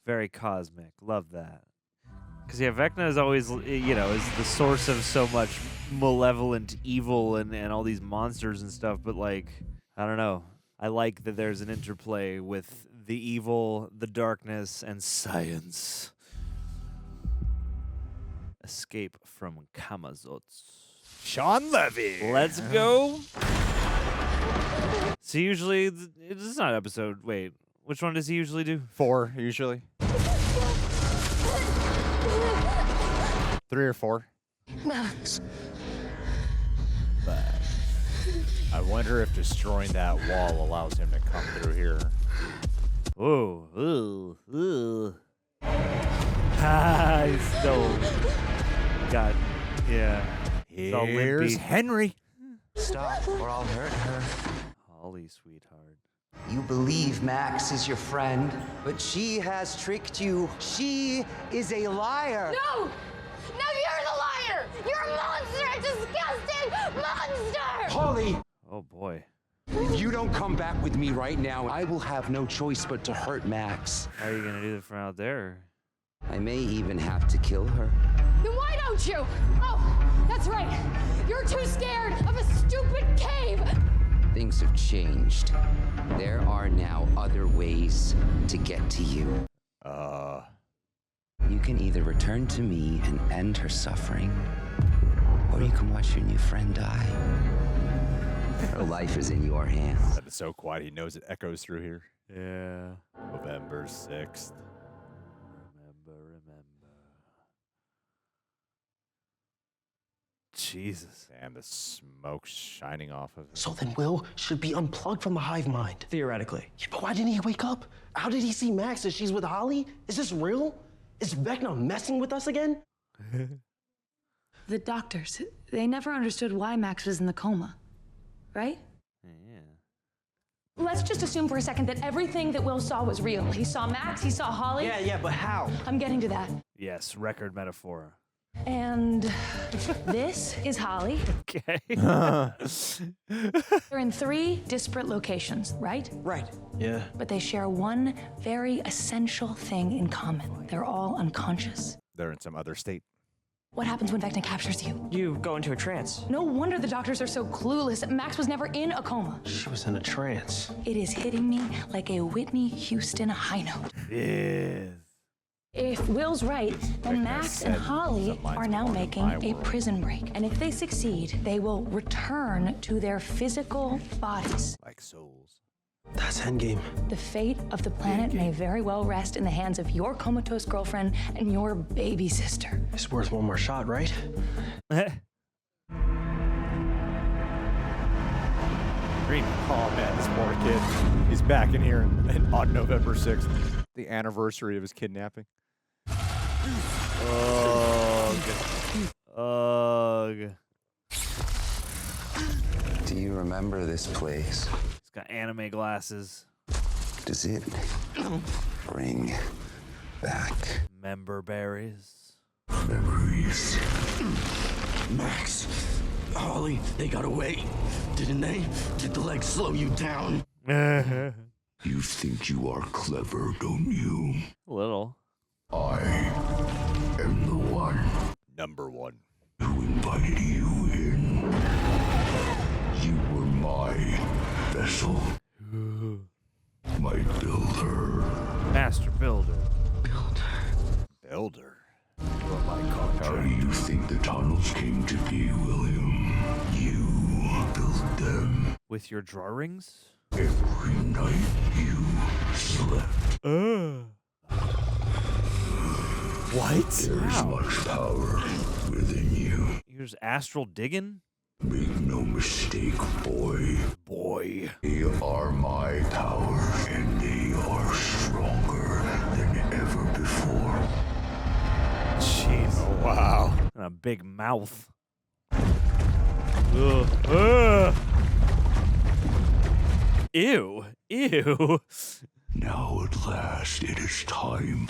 Very cosmic. Love that. Because, yeah, Vecna is always, is the source of so much malevolent evil and all these monsters and stuff. But, I don't know. I like that there's an interplay with the evil, the darkness, and science. Escape from Camazotz. Sean Levy. Let's go. So usually, it's not episode. Wait, which one does he usually do? 4, usually. 3 or 4. Max. But I wonder if destroying that wall allows him to come through here. Ooh, ooh, ooh. Ah, he's still got, yeah. He's all Here's limpy. Henry. stop or I'll hurt her. Holly, sweetheart. You believe Max is your friend, but she has tricked you. She is a liar. No! No, you're the liar! You're a monster! A disgusting monster! Holly! Oh, boy. If you don't come back with me right now, I will have no choice but to hurt Max. How are you going to do that from out there? I may even have to kill her. Then why don't you? Oh, that's right. You're You're too scared of a stupid cave! Things have changed. There are now other ways to get to you. You can either return to me and end her suffering, or you can watch your new friend die. Her life is in your hands. That is so quiet. He knows it echoes through here. Yeah. November 6th. Remember. Jesus. And the smoke's shining off of it. So then Will should be unplugged from the hive mind. Theoretically. Yeah, but why didn't he wake up? How did he see Max as she's with Holly? Is this real? Is Vecna messing with us again? The doctors, they never understood why Max was in the coma, right? Let's just assume for a second that everything that Will saw was real. He saw Max, he saw Holly. Yeah, but how? I'm getting to that. Yes, record metaphor. And this is Holly. Okay. They're in 3 disparate locations, right? Right. Yeah. But they share one very essential thing in common. They're all unconscious. They're in some other state. What happens when Vecna captures you? You go into a trance. No wonder the doctors are so clueless. Max was never in a coma. She was in a trance. It is hitting me like a Whitney Houston high note. Yes. If Will's right, then Max and Holly are now making a prison break. And if they succeed, they will return to their physical bodies. Like souls. That's endgame. The fate of the planet may very well rest in the hands of your comatose girlfriend and your baby sister. It's worth one more shot, right? Dream. Oh man, this poor kid. He's back in here on November 6th, the anniversary of his kidnapping. Ugh. Do you remember this place? He's got anime glasses. Does it bring back Member berries. Memories. Max, Holly, they got away, didn't they? Did the legs slow you down? You think you are clever, don't you? A little. I am the one. Number 1. Who invited you in? You were my vessel. My builder. Master builder. Builder. You are my contract. How do you think the tunnels came to be, William? You built them. With your drawings? Every night you slept. What? There's much power within you. You're just astral digging? Make no mistake, boy. Boy. They are my power, and they are stronger than ever before. Jeez. Oh, wow. And a big mouth. Ugh. Ew. Ew. Now at last it is time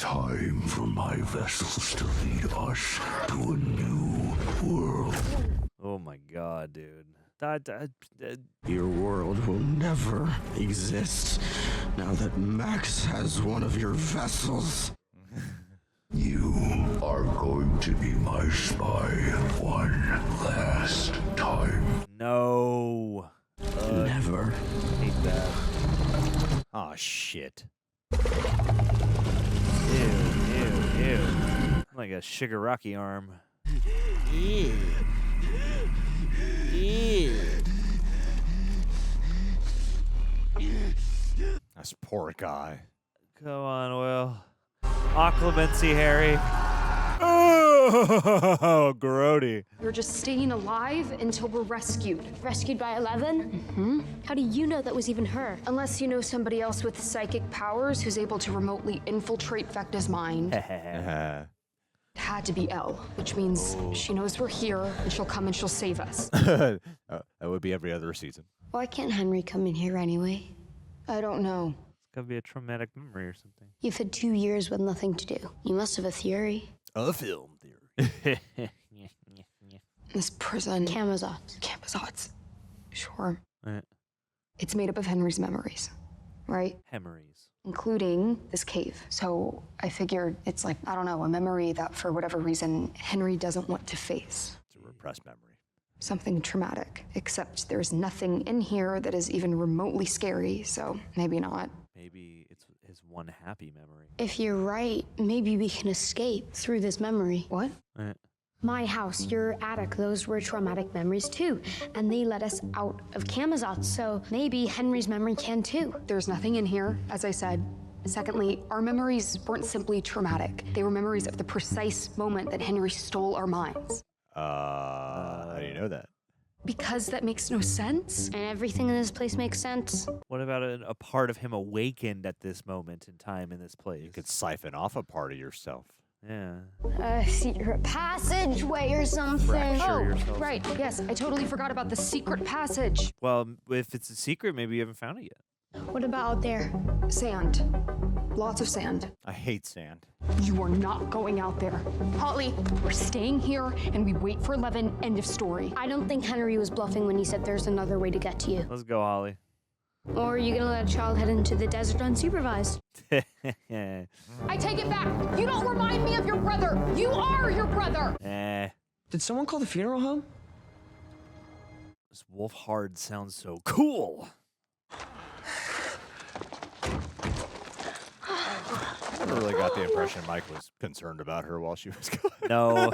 for my vessels to lead us to a new world. Oh my god, dude. Your world will never exist now that Max has one of your vessels. You are going to be my spy one last time. No. Never. Hate that. Oh shit. Ew. Like a Shigaraki arm. Ew. This poor guy. Come on, Will. Clemency, Harry. Oh, grody. We're just staying alive until we're rescued. Rescued by 11? Mm-hmm. How do you know that was even her? Unless you know somebody else with psychic powers who's able to remotely infiltrate Vecna's mind. It had to be Elle, which means she knows we're here and she'll come and she'll save us. That would be every other season. Why can't Henry come in here anyway? I don't know. It's gotta be a traumatic memory or something. You've had 2 years with nothing to do. You must have a theory. A film theory. This prison. Camazotz. Sure. Right. It's made up of Henry's memories, right? Memories. Including this cave. So I figured it's like, I don't know, a memory that for whatever reason Henry doesn't want to face. It's a repressed memory. Something traumatic. Except there's nothing in here that is even remotely scary, so maybe not. Maybe it's his one happy memory. If you're right, maybe we can escape through this memory. What? My house, your attic, those were traumatic memories too. And they let us out of Camazotz, so maybe Henry's memory can too. There's nothing in here, as I said. Secondly, our memories weren't simply traumatic. They were memories of the precise moment that Henry stole our minds. How do you know that? Because that makes no sense. And everything in this place makes sense. What about a part of him awakened at this moment in time in this place? You could siphon off a part of yourself. Yeah. A secret passageway or something. Oh, right. Yes, I totally forgot about the secret passage. Well, if it's a secret, maybe you haven't found it yet. What about out there? Sand. Lots of sand. I hate sand. You are not going out there. Holly, we're staying here and we wait for 11, end of story. I don't think Henry was bluffing when he said there's another way to get to you. Let's go, Holly. Or are you gonna let a child head into the desert unsupervised? I take it back. You don't remind me of your brother. You are your brother. Did someone call the funeral home? This Wolf Hard sounds so cool. I never really got the impression Mike was concerned about her while she was gone. No,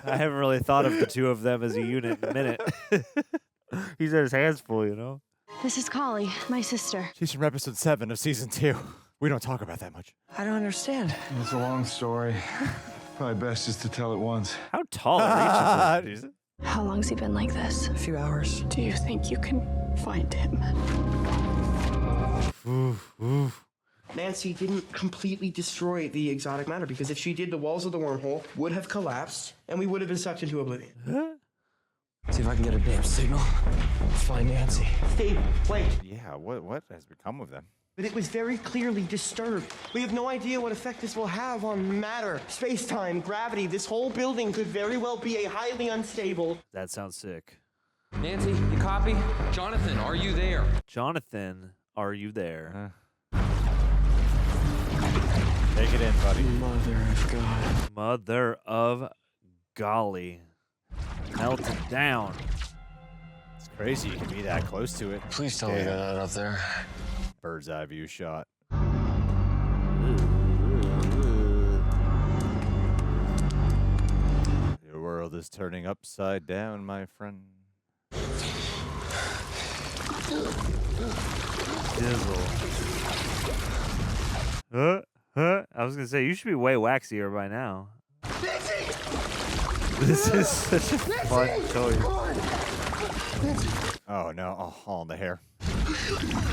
I haven't really thought of the two of them as a unit in a minute. He's had his hands full, you know? This is Collie, my sister. She's from episode 7 of season 2. We don't talk about that much. I don't understand. It's a long story. Probably best just to tell it once. How tall are each of them? How long's he been like this? A few hours. Do you think you can find him? Nancy didn't completely destroy the exotic matter, because if she did, the walls of the wormhole would have collapsed and we would have been sucked into oblivion. See if I can get a damn signal. Find Nancy. Steve, wait. Yeah, what has become of them? But it was very clearly disturbed. We have no idea what effect this will have on matter, space-time, gravity. This whole building could very well be a highly unstable... That sounds sick. Nancy, you copy? Jonathan, are you there? Jonathan, are you there? Take it in, buddy. Mother of God. Mother of golly. Melt it down. It's crazy you can be that close to it. Please tell me they're not up there. Bird's eye view shot. Your world is turning upside down, my friend. I was gonna say, you should be way waxier by now. This is such a fun toy. Oh no, all in the hair.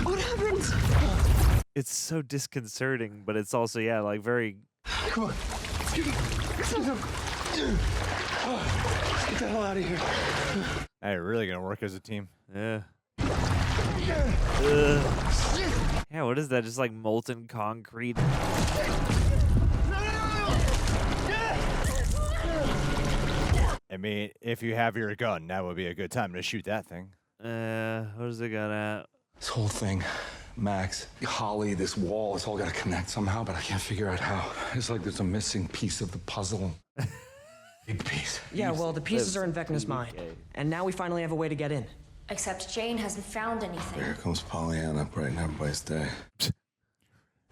What happened? It's so disconcerting, but it's also, yeah, like very... Come on. Let's get the hell out of here. Hey, we're really gonna work as a team. Yeah. Yeah, what is that? Just like molten concrete? I mean, if you have your gun, that would be a good time to shoot that thing. What is it gun at? This whole thing, Max, Holly, this wall, it's all got to connect somehow, but I can't figure out how. It's like there's a missing piece of the puzzle. Big piece. Yeah, well, the pieces are in Vecna's mind. And now we finally have a way to get in. Except Jane hasn't found anything. Here comes Pollyanna brightening everybody's day.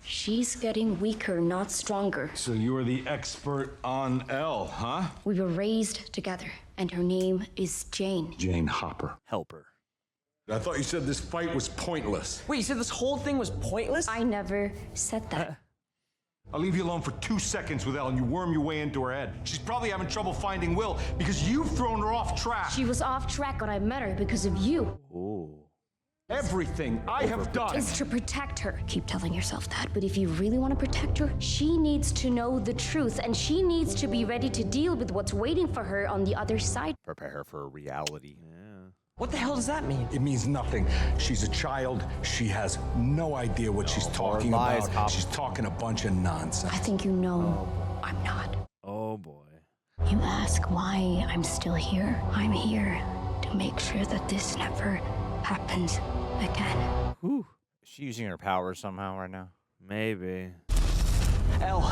She's getting weaker, not stronger. So you are the expert on L, huh? We were raised together, and her name is Jane. Jane Hopper. Helper. I thought you said this fight was pointless. Wait, you said this whole thing was pointless? I never said that. I'll leave you alone for 2 seconds with Elle and you worm your way into her head. She's probably having trouble finding Will because you've thrown her off track. She was off track when I met her because of you. Ooh. Everything I have done is to protect her. Keep telling yourself that, but if you really want to protect her, she needs to know the truth, and she needs to be ready to deal with what's waiting for her on the other side. Prepare her for reality. Yeah. What the hell does that mean? It means nothing. She's a child. She has no idea what she's talking about. She's talking a bunch of nonsense. I think you know I'm not. Oh boy. You ask why I'm still here. I'm here to make sure that this never happens again. Whew. Is she using her powers somehow right now? Maybe. Elle.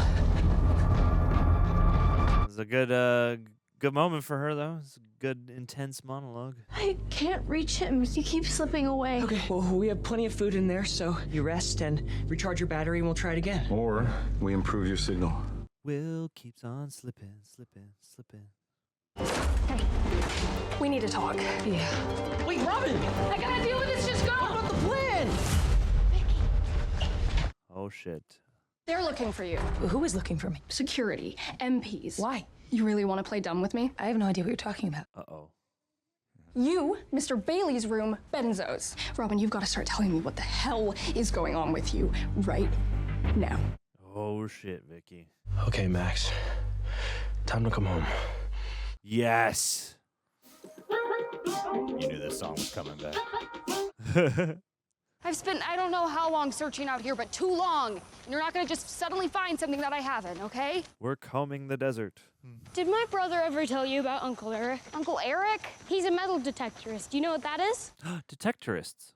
It's a good Good moment for her, though. It's a good, intense monologue. I can't reach him. He keeps slipping away. Okay, well, we have plenty of food in there, so you rest and recharge your battery and we'll try it again. Or we improve your signal. Will keeps on slipping, slipping, slipping. Hey, we need to talk. Yeah. Wait, Robin! I gotta deal with this. Just go. What about the plan? Oh, shit. They're looking for you. Who is looking for me? Security, MPs. Why? You really want to play dumb with me? I have no idea what you're talking about. Uh-oh. You, Mr. Bailey's room, benzos. Robin, you've got to start telling me what the hell is going on with you right now. Oh, shit, Vickie. Okay, Max. Time to come home. Yes. You knew this song was coming back. I've spent I don't know how long searching out here, but too long. And you're not gonna just suddenly find something that I haven't, okay? We're combing the desert. Did my brother ever tell you about Uncle Eric? Uncle Eric? He's a metal detectorist. Do you know what that is? Detectorists.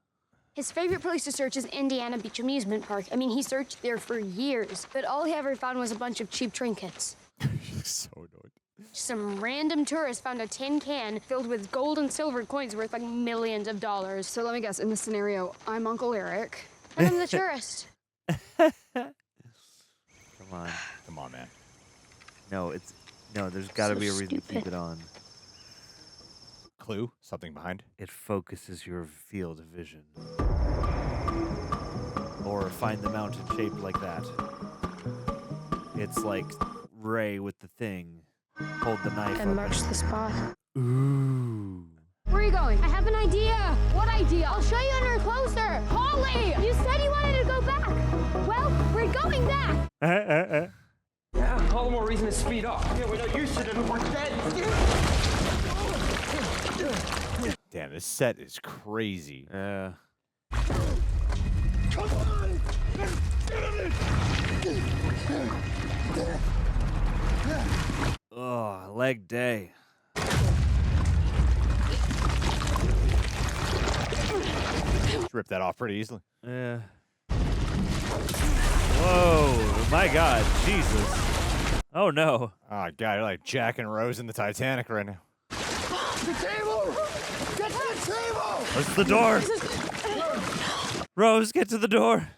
His favorite place to search is Indiana Beach Amusement Park. I mean, he searched there for years, but all he ever found was a bunch of cheap trinkets. So annoyed. Some random tourist found a tin can filled with gold and silver coins worth like millions of dollars. So let me guess, in this scenario, I'm Uncle Eric. And I'm the tourist. Come on. Come on, man. No, there's got to So be a reason to keep stupid. it on. Clue? Something behind? It focuses your field of vision. Or find the mountain shaped like that. It's like Ray with the thing. Hold the knife And up march the spot. Ooh. Where are you going? I have an idea. What idea? I'll show you under closer. Holly! You said you wanted to go back. Well, we're going back. Yeah, all the more reason to speed up. Yeah, we're not used to them. We're dead. Damn, this set is crazy. Yeah. Come on! Oh, leg day. Rip that off pretty easily. Yeah. Whoa, my God, Jesus. Oh, no. Oh, God, you're like Jack and Rose in the Titanic right now. The table! Get to the table! Where's the door? Rose, get to the door.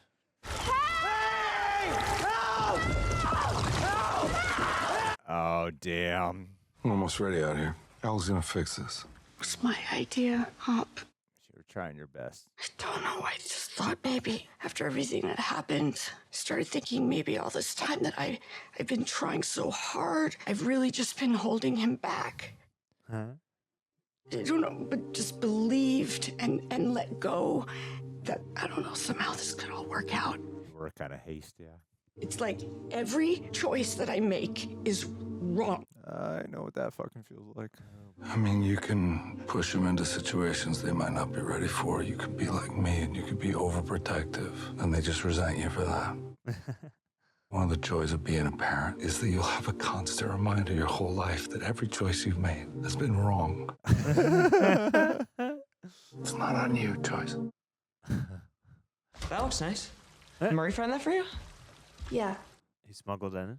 Oh, damn. I'm almost ready out here. Al's gonna fix this. It's my idea, Hop. You're trying your best. I don't know. I just thought maybe after everything that happened, I started thinking maybe all this time that I've been trying so hard, I've really just been holding him back. Huh? I don't know, but just believed and let go that, I don't know, somehow this could all work out. You were kind of haste, yeah. It's like every choice that I make is wrong. I know what that fucking feels like. I mean, you can push them into situations they might not be ready for. You could be like me and you could be overprotective, and they just resent you for that. One of the joys of being a parent is that you'll have a constant reminder your whole life that every choice you've made has been wrong. It's not on you, choice. That looks nice. Did Murray find that for you? Yeah. He smuggled in it.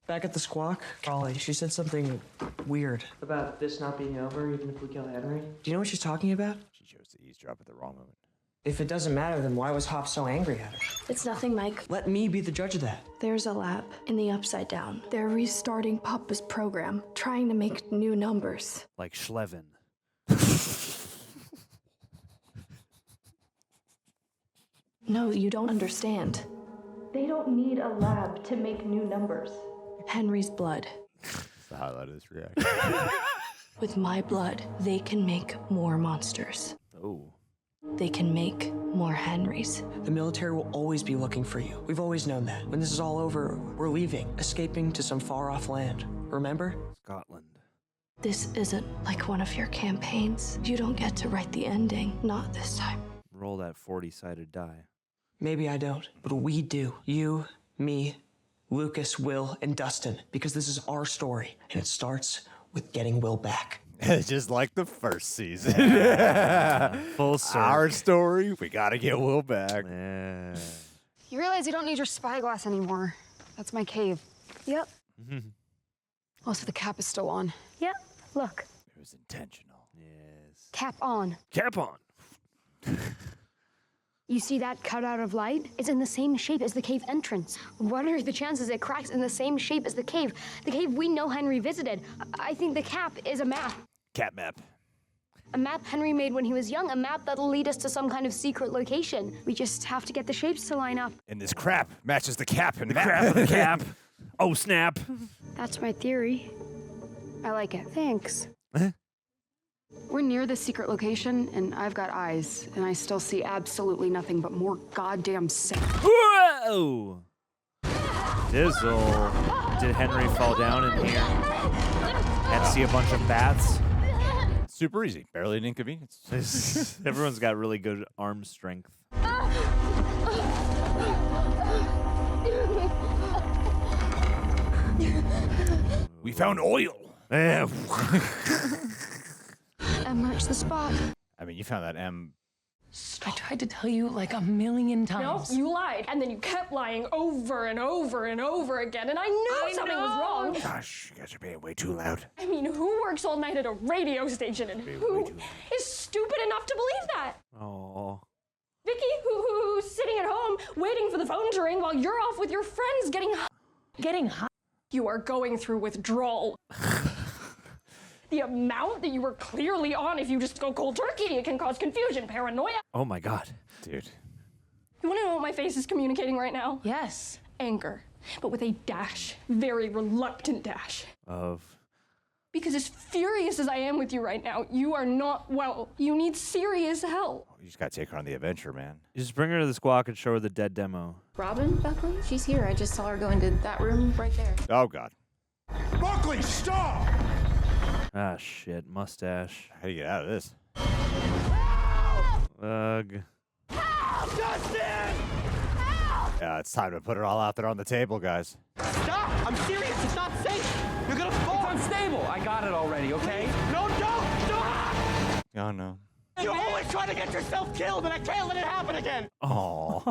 Back at the squawk, Holly, she said something weird. About this not being over, even if we kill Henry. Do you know what she's talking about? She chose to eavesdrop at the wrong moment. If it doesn't matter, then why was Hop so angry at her? It's nothing, Mike. Let me be the judge of that. There's a lab in the Upside Down. They're restarting Papa's program, trying to make new numbers. Like Schlevin. No, you don't understand. They don't need a lab to make new numbers. Henry's blood. That's the highlight of this reaction. With my blood, they can make more monsters. Oh. They can make more Henrys. The military will always be looking for you. We've always known that. When this is all over, we're leaving, escaping to some far-off land. Remember? Scotland. This isn't like one of your campaigns. You don't get to write the ending. Not this time. Roll that 40-sided die. Maybe I don't, but we do. You, me, Lucas, Will, and Dustin. Because this is our story, and it starts with getting Will back. Just like the first season. Full circle. Our story, we gotta get Will back. Yeah. You realize you don't need your spyglass anymore. That's my cave. Yep. Also, the cap is still on. Yep. Look. It was intentional. Yes. Cap on. Cap on. You see that cutout of light? It's in the same shape as the cave entrance. What are the chances it cracks in the same shape as the cave? The cave we know Henry visited. I think the cap is a map. Cat map. A map Henry made when he was young, a map that'll lead us to some kind of secret location. We just have to get the shapes to line up. And this crap matches the cap and the crap of the cap. Oh, snap. That's my theory. I like it. Thanks. We're near the secret location, and I've got eyes, and I still see absolutely nothing but more goddamn sand. Whoa! Dizzle. Did Henry fall down in here and see a bunch of bats? Super easy. Barely an inconvenience. Everyone's got really good arm strength. We found oil. Yeah. March the spot. I mean, you found that M. I tried to tell you like a million Nope, times. you lied. And then you kept lying over and over and over again, and I knew something was wrong. Gosh, you guys are being way too loud. I mean, who works all night at a radio station, and who is stupid enough to believe that? Oh. Vickie, who's sitting at home waiting for the phone to ring while you're off with your friends getting high. You are going through withdrawal. The amount that you were clearly on, if you just go cold turkey, it can cause confusion, paranoia. Oh my God. Dude. You want to know what my face is communicating right now? Yes. Anger, but with a dash, very reluctant dash. Of. Because as furious as I am with you right now, you are not well. You need serious help. You just gotta take her on the adventure, man. You just bring her to the squawk and show her the dead demo. Robin Buckley? She's here. I just saw her go into that room right there. Oh, God. Buckley, stop! Ah, shit. Mustache. How do you get out of this? Ugh. Help! Dustin! Yeah, it's time to put it all out there on the table, guys. Stop! I'm serious. It's not safe. You're gonna fall. It's unstable. I got it already, okay? No, don't! Stop! Oh, no. You always try to get yourself killed, and I can't let it happen again. Oh.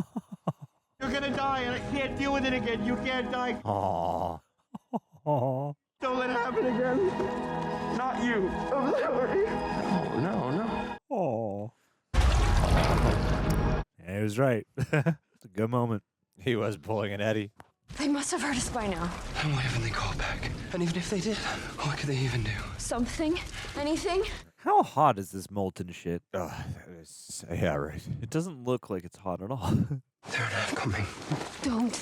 You're gonna die, and I can't deal with it again. You can't die. Oh. Oh. Don't let it happen again. Not you. I'm sorry. No. Oh. Yeah, he was right. It's a good moment. He was pulling an Eddie. They must have heard us by now. And what if they call back? And even if they did, what could they even do? Something? Anything? How hot is this molten shit? Yeah, right. It doesn't look like it's hot at all. They're not coming. Don't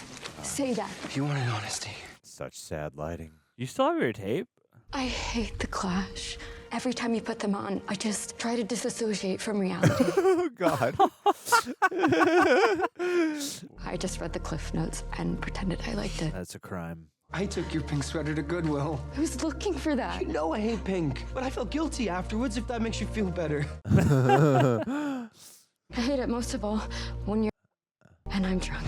say that. If you wanted honesty. Such sad lighting. You still have your tape? I hate The Clash. Every time you put them on, I just try to disassociate from reality. Oh, God. I just read the Cliff Notes and pretended I liked it. That's a crime. I took your pink sweater to Goodwill. Who's looking for that? You know I hate pink, but I felt guilty afterwards if that makes you feel better. I hate it most of all when you're and I'm drunk.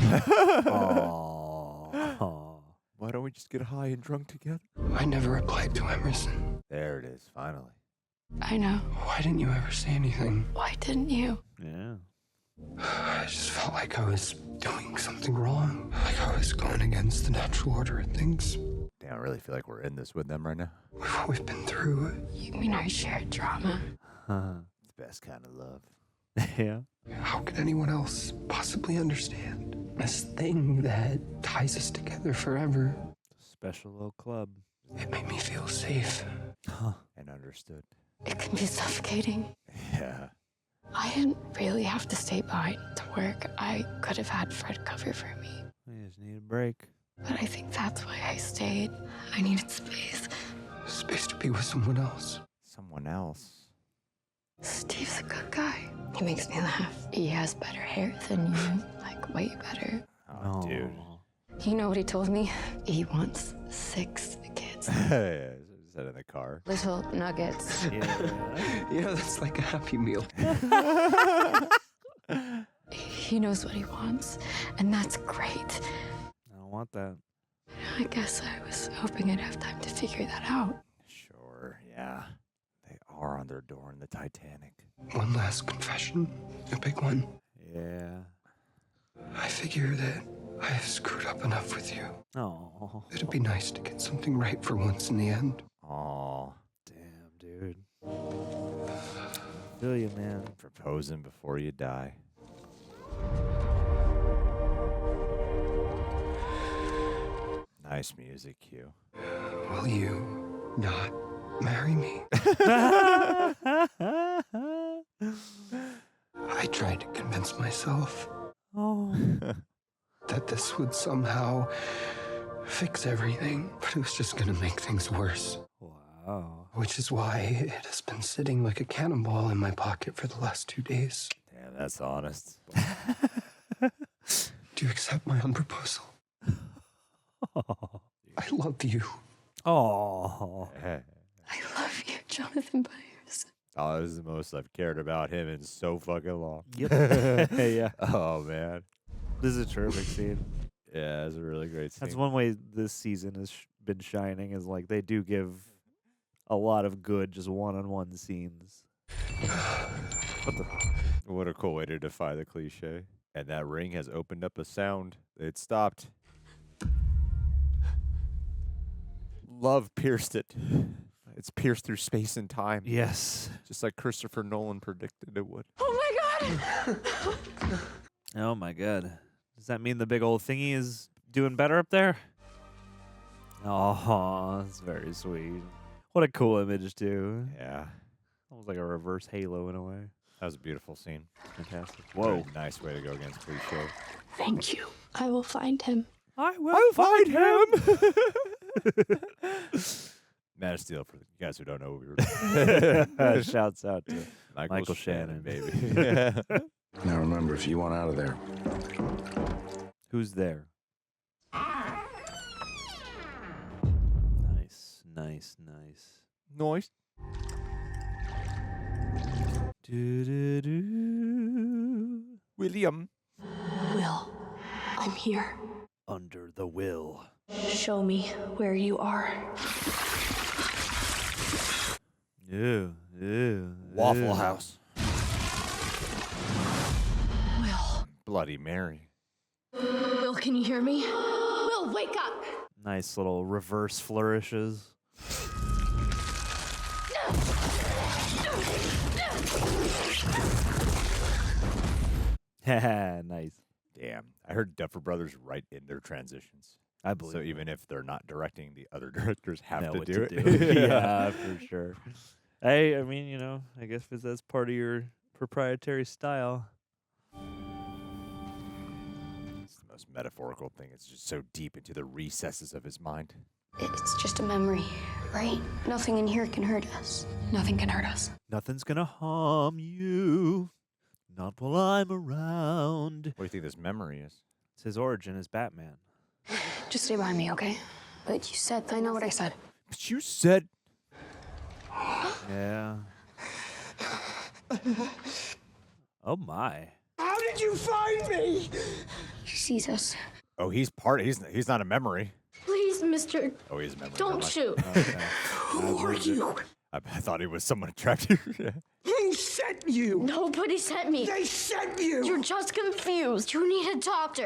Why don't we just get high and drunk together? I never replied to Emerson. There it is, finally. I know. Why didn't you ever say anything? Why didn't you? Yeah. I just felt like I was doing something wrong. Like I was going against the natural order of things. Damn, I really feel like we're in this with them right now. We've been through it. You mean our shared drama? It's the best kind of love. Yeah. How could anyone else possibly understand this thing that ties us together forever? Special little club. It made me feel safe. And understood. It can be suffocating. Yeah. I didn't really have to stay behind to work. I could have had Fred cover for me. You just need a break. But I think that's why I stayed. I needed space. Space to be with someone else. Someone else. Steve's a good guy. He makes me laugh. He has better hair than you. Like, way better. Oh, dude. You know what he told me? He wants 6 kids. Yeah, is that in the car? Little nuggets. Yeah. You know, that's like a Happy Meal. He knows what he wants, and that's great. I don't want that. I guess I was hoping I'd have time to figure that out. Sure, yeah. They are on their door in the Titanic. One last confession. A big one. Yeah. I figure that I have screwed up enough with you. Oh. It'd be nice to get something right for once in the end. Aw. Damn, dude. Feel you, man. Proposing before you die. Nice music, Q. Will you not marry me? I tried to convince myself that this would somehow fix everything, but it was just gonna make things worse. Wow. Which is why it has been sitting like a cannonball in my pocket for the last 2 days. Damn, that's honest. Do you accept my proposal? I love you. Oh. I love you, Jonathan Byers. Oh, this is the most I've cared about him in so fucking long. Yep. Yeah. Oh, man. This is a terrific scene. Yeah, it's a really great scene. That's one way this season has been shining, is like they do give a lot of good just one-on-one scenes. What a cool way to defy the cliche. And that ring has opened up a sound. It stopped. Love pierced it. It's pierced through space and time. Yes. Just like Christopher Nolan predicted it would. Oh my god! Oh my god. Does that mean the big old thingy is doing better up there? Oh, that's very sweet. What a cool image, too. Yeah. Almost like a reverse Halo in a way. That was a beautiful scene. Fantastic. Whoa. Nice way to go against cliche. Thank you. I will find him. I'll find him! Man of Steel, for you guys who don't know what we were doing. Shouts out to Michael Shannon, baby. Now remember, if you want out of there, Who's there? Nice. Noise. William. Will, I'm here. Under the will. Show me where you are. Ew. Waffle House. Will. Bloody Mary. Will, can you hear me? Will, wake up! Nice little reverse flourishes. Nice. Damn. I heard Duffer Brothers write in their transitions. I believe so. it. Even if they're not directing, the other directors have Know to what do to it. do. Yeah, for sure. Hey, I mean, you know, I guess if that's part of your proprietary style. It's the most metaphorical thing. It's just so deep into the recesses of his mind. It's just a memory, right? Nothing in here can hurt us. Nothing can hurt us. Nothing's gonna harm you. Not while I'm around. What do you think this memory is? It's his origin as Batman. Just stay by me, okay? But you said I know what I said. But you said... Yeah. Oh my. How did you find me? He sees us. Oh, he's not a memory. Please, mister. Oh, he's a memory. Don't Never mind. shoot. Okay. Who are you? I thought he was someone attractive. Who sent you? Nobody sent me. They sent you. You're just confused. You need a doctor.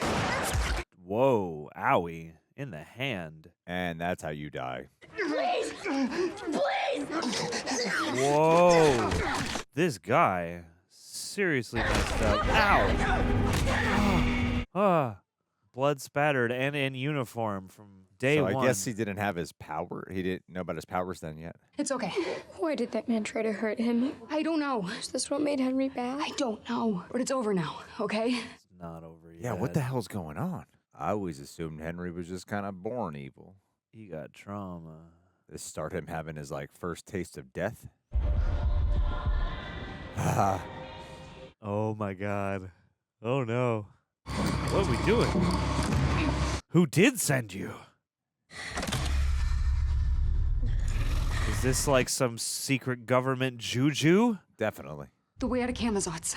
Whoa, owie. In the hand. And that's how you die. Please! Please! Whoa. This guy seriously messed up. Ow! Ah. Blood spattered and in uniform from day So one. I guess he didn't have his power. He didn't know about his powers then yet. It's okay. Why did that man try to hurt him? I don't know. Is this what made Henry bad? I don't know. But it's over now, okay? It's not over yet. Yeah, what the hell's going on? I always assumed Henry was just kind of born evil. He got trauma. This start him having his first taste of death. Oh my god. Oh no. What are we doing? Who did send you? Is this like some secret government juju? Definitely. The way out of Camazotz.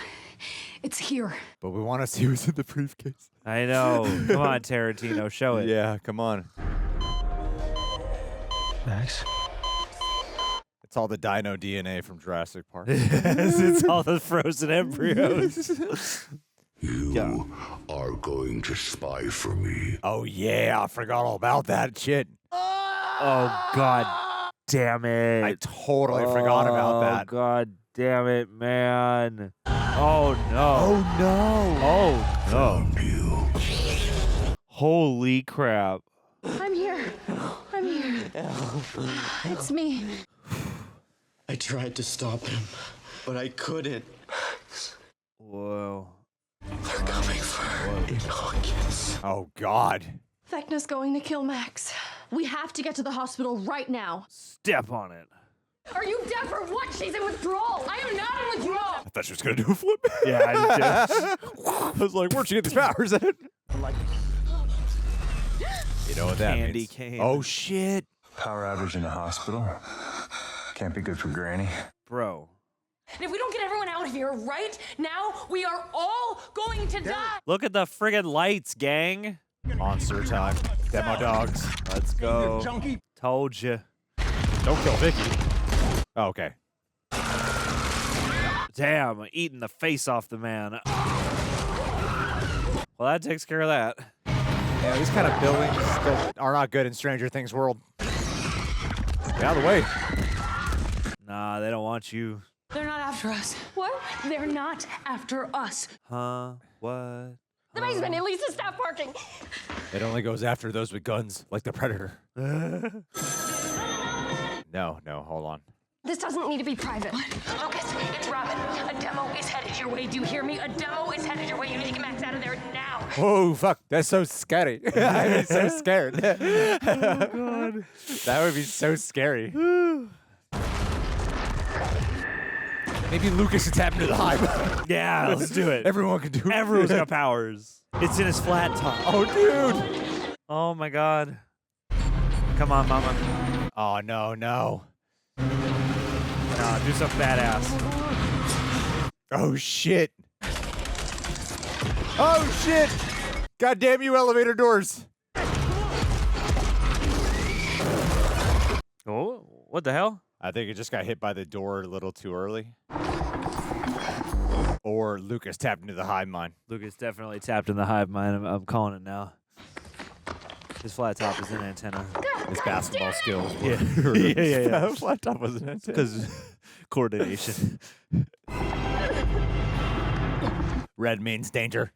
It's here. But we want to see what's in the briefcase. I know. Come on, Tarantino, show it. Yeah, come on. Max? It's all the dino DNA from Jurassic Park. It's all the frozen embryos. You are going to spy for me. Oh, yeah. I forgot all about that shit. Oh, God damn it. I totally forgot about that. Oh, God damn it, man. Oh, no. Oh, no. Oh, no. Holy crap. I'm here. I'm here. It's me. I tried to stop him, but I couldn't. Whoa. They're coming for Hawkins. Oh, God. Vecna's going to kill Max. We have to get to the hospital right now. Step on it. Are you deaf or what? She's in withdrawal. I am not in withdrawal. I thought she was going to do a flip. Yeah, I did. I was like, where'd she get these powers at? You know what that Candy means? cane. Oh, shit. Power outage in the hospital. Can't be good for Granny. Bro. And if we don't get everyone out of here right now, we are all going to die. Look at the friggin' lights, gang. Monster time. Demodogs. Let's go. Told you. Don't kill Vickie. Oh, okay. Damn, eating the face off the man. Well, that takes care of that. Yeah, these kind of buildings still are not good in Stranger Things world. Get out of the way. Nah, they don't want you. They're not after us. What? They're not after us. Huh? What? The basement, Elisa, stop parking. It only goes after those with guns, like the Predator. No, hold on. This doesn't need to be private. Lucas, it's Robin. A demo is headed your way. Do you hear me? A demo is headed your way. You need to get Max out of there now. Oh, fuck. That's so scary. I'd be so scared. Oh, God. That would be so scary. Maybe Lucas should tap into the hive. Yeah, let's do it. Everyone can do it. Everyone's got powers. It's in his flat top. Oh, dude. Oh, my God. Come on, mama. Oh, no. No, do something badass. Oh, shit. Oh, shit. God damn you, elevator doors. Oh, what the hell? I think it just got hit by the door a little too early. Or Lucas tapped into the hive mind. Lucas definitely tapped in the hive mind. I'm calling it now. His flat top is an antenna. His basketball skills were. Yeah. Flat top was an antenna. Because coordination. Red means danger.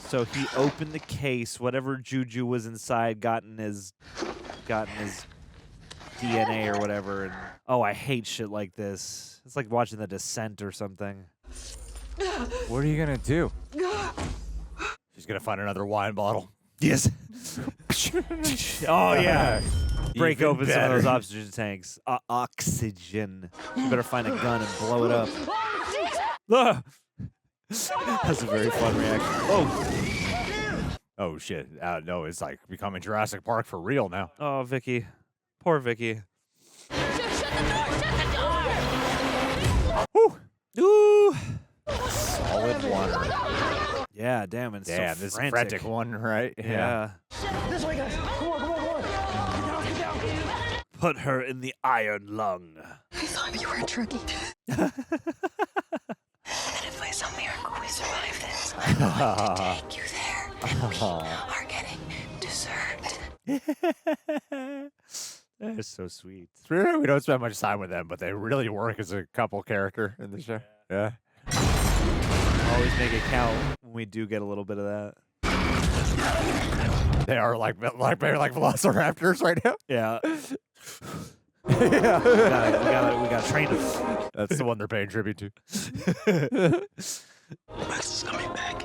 So he opened the case. Whatever juju was inside got in his DNA or whatever. And oh, I hate shit like this. It's like watching The Descent or something. What are you gonna do? She's gonna find another wine bottle. Yes. Oh yeah. Break Even open some better. of those oxygen tanks. Oxygen. You better find a gun and blow it up. Ah! That's a very fun reaction. Oh shit! No, it's like becoming Jurassic Park for real now. Oh, Vickie. Poor Vickie. Ooh. Solid one. Yeah, damn. And Damn, so this frantic. frantic one, right? Yeah. This way, guys. Come on. Get down. Put her in the iron lung. I thought you were a druggie. And if by some miracle we survive this, I'm going to take you there. And we are getting dessert. They're so sweet. It's really, we don't spend much time with them, but they really work as a couple character in the show. Yeah. Always make it count when we do get a little bit of that. They are like velociraptors right now. Yeah. Yeah. We gotta train them. That's the one they're paying tribute to. Max is coming back.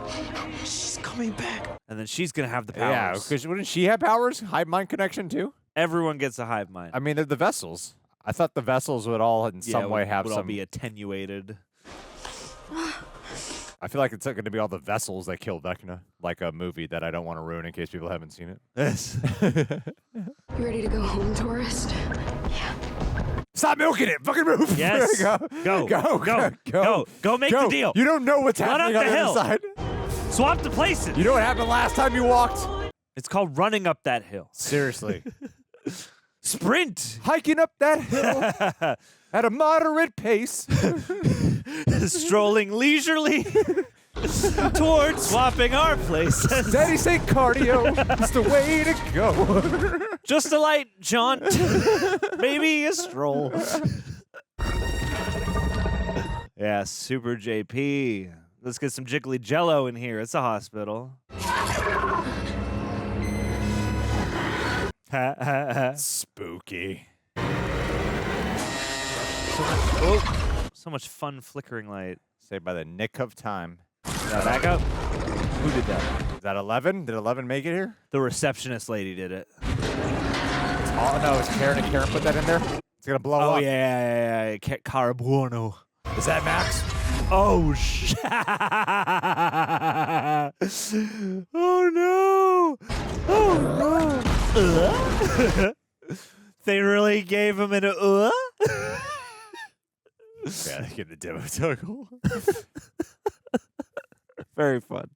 She's coming back. And then she's gonna have the Yeah, powers. because wouldn't she have powers? Hive mind connection too? Everyone gets a hive mind. I mean, they're the vessels. I thought the vessels would all in some way have would some. all be attenuated. I feel like it's going to be all the vessels that kill Vecna, like a movie that I don't want to ruin in case people haven't seen it. Yes. You ready to go home, tourist? Stop milking it! Fucking move! Yes. Go make the deal. You don't know what's Run happening up on the the hill. other side. Swap the places. You know what happened last time you walked? It's called running up that hill. Seriously. Sprint. Hiking up that hill at a moderate pace. Strolling leisurely. Towards swapping our places. Daddy say cardio is the way to go. Just a light jaunt. Maybe a stroll. Yeah, Super JP. Let's get some jiggly jello in here. It's a hospital. Spooky. So much fun flickering light. Saved by the nick of time. Now back up. Who did that? Is that 11? Did 11 make it here? The receptionist lady did it. Oh, no, it's Karen. Did Karen put that in there? It's going to blow up. Oh, yeah. Carabuano. Is that Max? Oh, shit. Oh, no. Oh, no. They really gave him an Yeah, they give the Demodog. Very fun.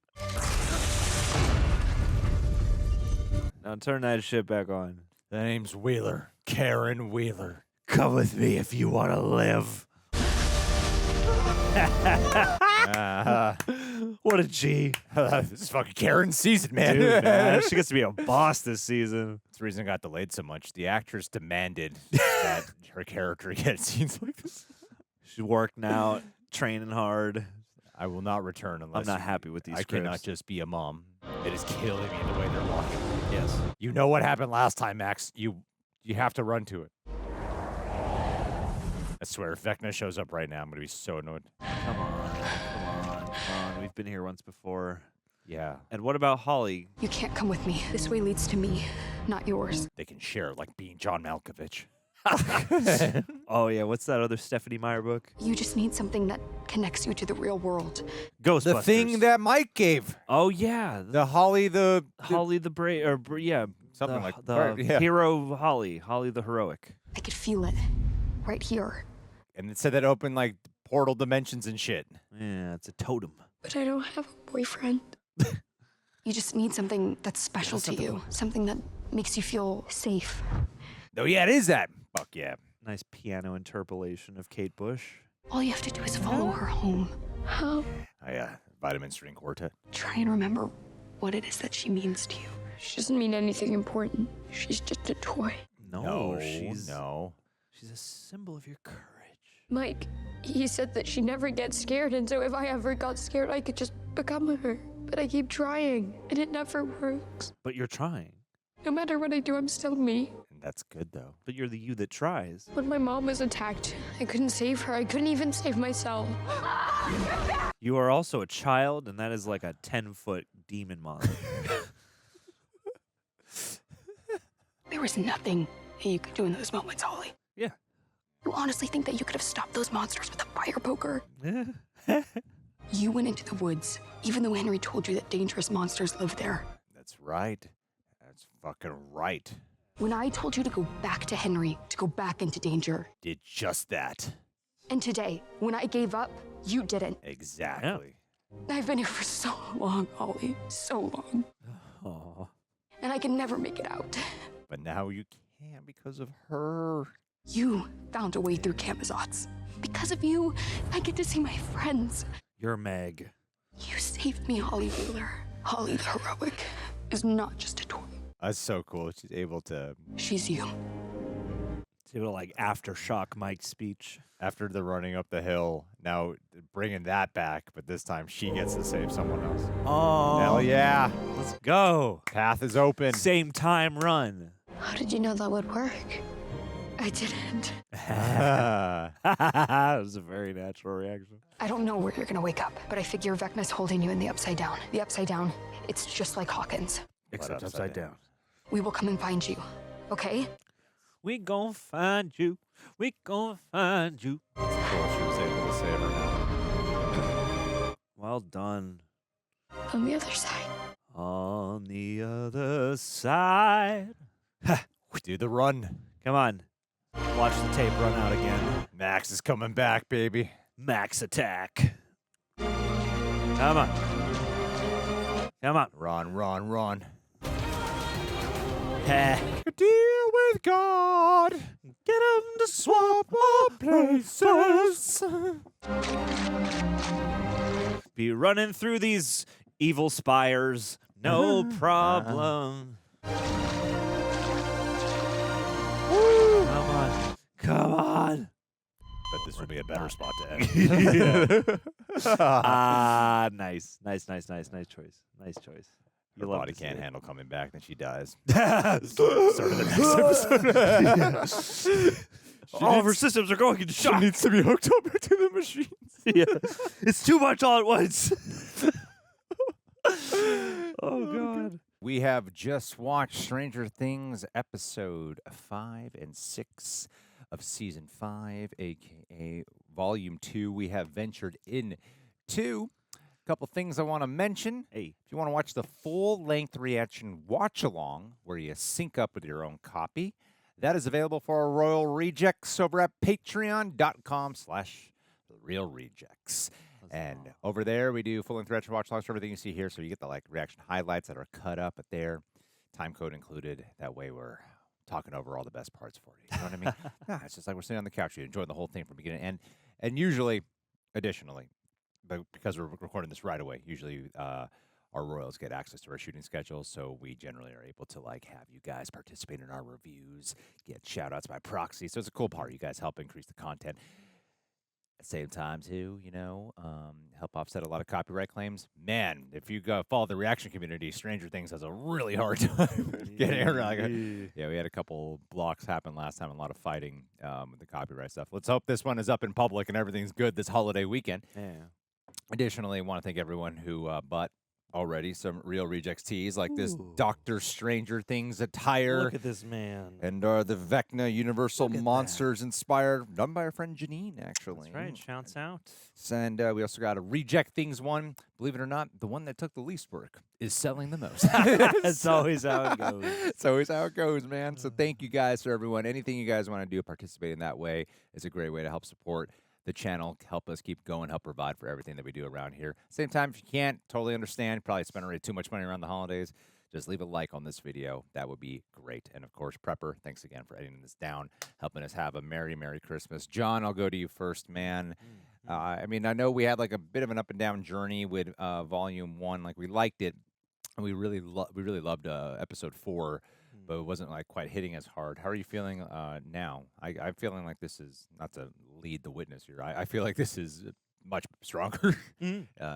Now turn that shit back on. The name's Wheeler. Karen Wheeler. Come with me if you want to live. What a G. This is fucking Karen season, man. Dude, man. She gets to be a boss this season. That's the reason it got delayed so much. The actress demanded that her character get scenes like this. She's working out, training hard. I will not return unless I'm not happy with these I scripts. cannot just be a mom. It is killing me the way they're walking. Yes. You know what happened last time, Max. You have to run to it. I swear, if Vecna shows up right now, I'm going to be so annoyed. Come on. We've been here once before. Yeah. And what about Holly? You can't come with me. This way leads to me, not yours. They can share like being John Malkovich. Oh, yeah. What's that other Stephanie Meyer book? You just need something that connects you to the real world. Ghostbusters. The thing that Mike gave. Oh, yeah. The Holly the Brave, or yeah. Something like the yeah. hero Holly the heroic. I could feel it right here. And it said that opened like portal dimensions and shit. Yeah, it's a totem. But I don't have a boyfriend. You just need something that's special to you. Something that makes you feel safe. Oh, yeah, it is that. Fuck yeah. Nice piano interpolation of Kate Bush. All you have to do is follow her home. How? Oh, yeah. Vitamin String Quartet. Try and remember what it is that she means to you. She doesn't mean anything important. She's just a toy. No, she's a symbol of your courage. Mike, he said that she never gets scared, and so if I ever got scared, I could just become her. But I keep trying, and it never works. But you're trying. No matter what I do, I'm still me. And that's good, though. But you're the you that tries. When my mom was attacked, I couldn't save her. I couldn't even save myself. You are also a child, and that is like a 10-foot demon monster. There was nothing that you could do in those moments, Holly. Yeah. You honestly think that you could have stopped those monsters with a fire poker? You went into the woods, even though Henry told you that dangerous monsters live there. That's right. That's fucking right. When I told you to go back to Henry, to go back into danger. Did just that. And today, when I gave up, you didn't. Exactly. I've been here for so long, Holly. So long. Aww. And I can never make it out. But now you can because of her. You found a way through Camazotz. Because of you, I get to see my friends. You're Meg. You saved me, Holly Wheeler. Holly the heroic is not just a toy. That's so cool. She's able to... She's you. She's able to, like, aftershock Mike's speech. After the running up the hill, now bringing that back, but this time she gets to save someone else. Oh. Hell yeah. Let's go. Path is open. Same time run. How did you know that would work? I didn't. That was a very natural reaction. I don't know where you're gonna wake up, but I figure Vecna's holding you in the Upside Down. The Upside Down, it's just like Hawkins. Except upside down. We will come and find you, okay? We gon' find you. We gon' find you. That's cool. She was able to save her now. Well done. On the other side. On the other side. Do the run. Come on. Watch the tape run out again. Max is coming back, baby. Max attack. Come on. Come on. Run. Deal with God. Get him to swap our places. be running through these evil spires. No problem. Woo! Come on. Come on. But this will be a better spot to end. Nice choice. Nice choice. Her body can't handle coming back, then she dies. Start of the next episode. All of her systems are going into shock. She needs to be hooked up to the machines. Yeah. It's too much all at once. Oh, God. We have just watched Stranger Things episode 5 and 6 of season 5, aka volume 2. We have ventured into a couple things I want to mention. Hey, if you want to watch the full-length reaction watch-along where you sync up with your own copy, that is available for our Royal Rejects over at patreon.com/realrejects. And over there, we do full-length reaction watch-alongs for everything you see here. So you get the reaction highlights that are cut up at there, time code included. That way we're talking over all the best parts for you. You know what I mean? It's just like we're sitting on the couch. You enjoy the whole thing from beginning to end. And usually, additionally, but because we're recording this right away, usually our Royals get access to our shooting schedules, so we generally are able to have you guys participate in our reviews, get shout-outs by proxy. So it's a cool part. You guys help increase the content. At the same time, too, help offset a lot of copyright claims. Man, if you follow the reaction community, Stranger Things has a really hard time getting around. Yeah, we had a couple blocks happen last time, a lot of fighting with the copyright stuff. Let's hope this one is up in public and everything's good this holiday weekend. Yeah. Additionally, I want to thank everyone who bought already some Real Rejects tees, like this Dr. Stranger Things attire. Look at this man. And the Vecna Universal Monsters inspired, done by our friend Janine, actually. That's right. Shouts out. And we also got a Reject Things one. Believe it or not, the one that took the least work is selling the most. That's always how it goes. It's always how it goes, man. So thank you guys for everyone. Anything you guys want to do, participate in that way is a great way to help support the channel, help us keep going, help provide for everything that we do around here. Same time, if you can't, totally understand, you probably spend already too much money around the holidays, just leave a like on this video. That would be great. And, of course, Prepper, thanks again for editing this down, helping us have a Merry, Merry Christmas. John, I'll go to you first, man. I mean, I know we had a bit of an up-and-down journey with Volume 1. We liked it, and we really loved Episode 4. But it wasn't quite hitting as hard. How are you feeling now? I'm feeling like this is, not to lead the witness here, I feel like this is much stronger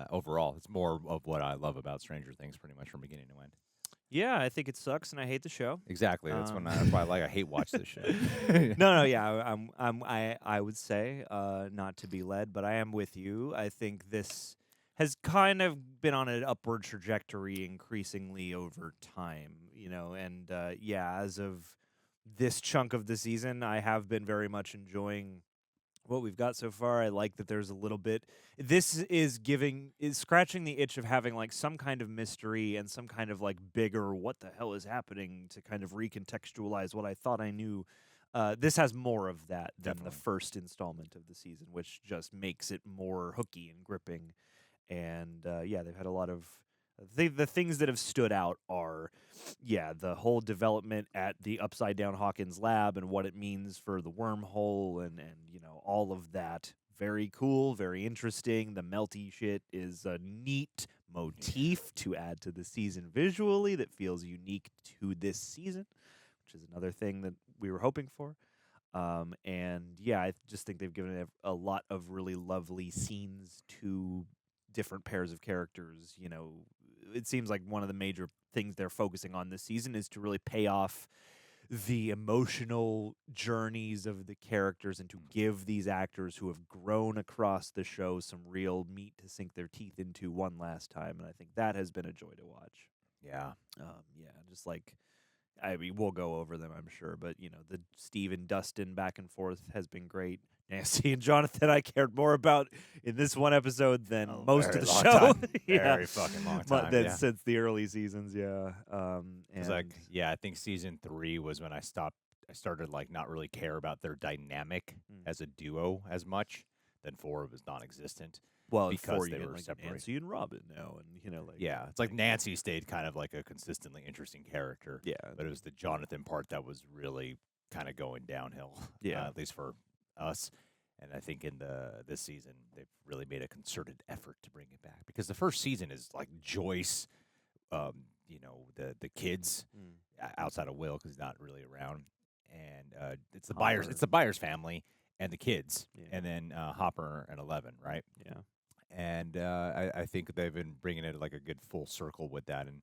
overall. It's more of what I love about Stranger Things pretty much from beginning to end. Yeah, I think it sucks and I hate the show. Exactly. That's why I hate watch this show. I would say not to be led, but I am with you. I think this has kind of been on an upward trajectory increasingly over time, and as of this chunk of the season, I have been very much enjoying what we've got so far. I like that there's a little bit, this is scratching the itch of having some kind of mystery and some kind of bigger what the hell is happening to kind of recontextualize what I thought I knew. This has more of that than the first installment of the season, which just makes it more hooky and gripping. And they've had a lot of the things that have stood out are, the whole development at the Upside Down Hawkins lab and what it means for the wormhole and all of that. Very cool, very interesting. The melty shit is a neat motif to add to the season visually that feels unique to this season, which is another thing that we were hoping for. I just think they've given it a lot of really lovely scenes to different pairs of characters. It seems like one of the major things they're focusing on this season is to really pay off the emotional journeys of the characters and to give these actors who have grown across the show some real meat to sink their teeth into one last time. And I think that has been a joy to watch. Yeah. We'll go over them, I'm sure, but the Steve and Dustin back and forth has been great. Nancy and Jonathan I cared more about in this one episode than most of the show. Very fucking long time. Since the early seasons, It's I think season 3 was when I started not really care about their dynamic as a duo as much. Then 4 was non-existent. Well, because they were separate. Nancy and Robin now, and it's Nancy stayed kind of a consistently interesting character. Yeah, but it was the Jonathan part that was really kind of going downhill. Yeah, at least for us. And I think in this season they've really made a concerted effort to bring it back, because the first season is like Joyce, the kids outside of Will because he's not really around, and it's the Byers family and the kids, and then Hopper and 11, right? Yeah. And I think they've been bringing it like a good full circle with that, and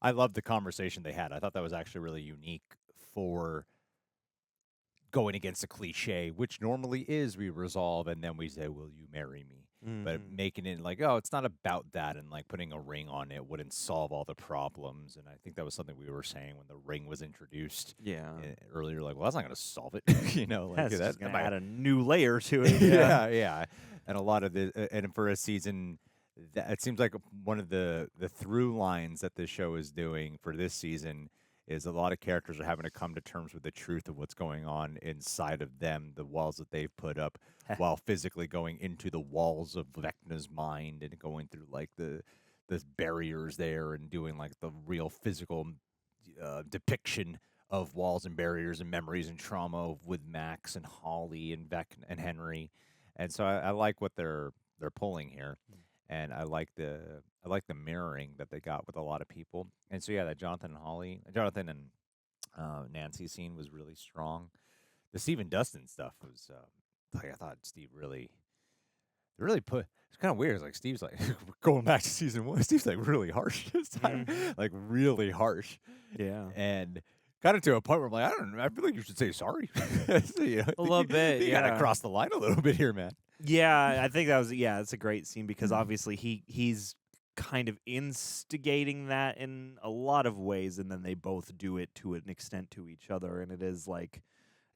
I love the conversation they had. I thought that was actually really unique for going against a cliche, which normally is we resolve and then we say, "Will you marry me?" But making it like, oh, it's not about that, and like putting a ring on it wouldn't solve all the problems. And I think that was something we were saying when the ring was introduced. Earlier, like, well, that's not going to solve it, like that's going to add a new layer to it. yeah. And a lot of and for a season, it seems like one of the through lines that this show is doing for this season is a lot of characters are having to come to terms with the truth of what's going on inside of them, the walls that they've put up, while physically going into the walls of Vecna's mind and going through like the barriers there and doing like the real physical depiction of walls and barriers and memories and trauma with Max and Holly and Vecna and Henry. And so I like what they're pulling here. And I like the mirroring that they got with a lot of people. And so, yeah, that Jonathan and Nancy scene was really strong. The Steve and Dustin stuff was, I thought Steve really put, it's kind of weird. It's like Steve's like, going back to season 1, Steve's like really harsh this time. Like really harsh. Yeah. And got it to a point where I'm like, I feel like you should say sorry. So, a little bit. You got to cross the line a little bit here, man. Yeah, I think that's a great scene because obviously he's kind of instigating that in a lot of ways, and then they both do it to an extent to each other, and it is like,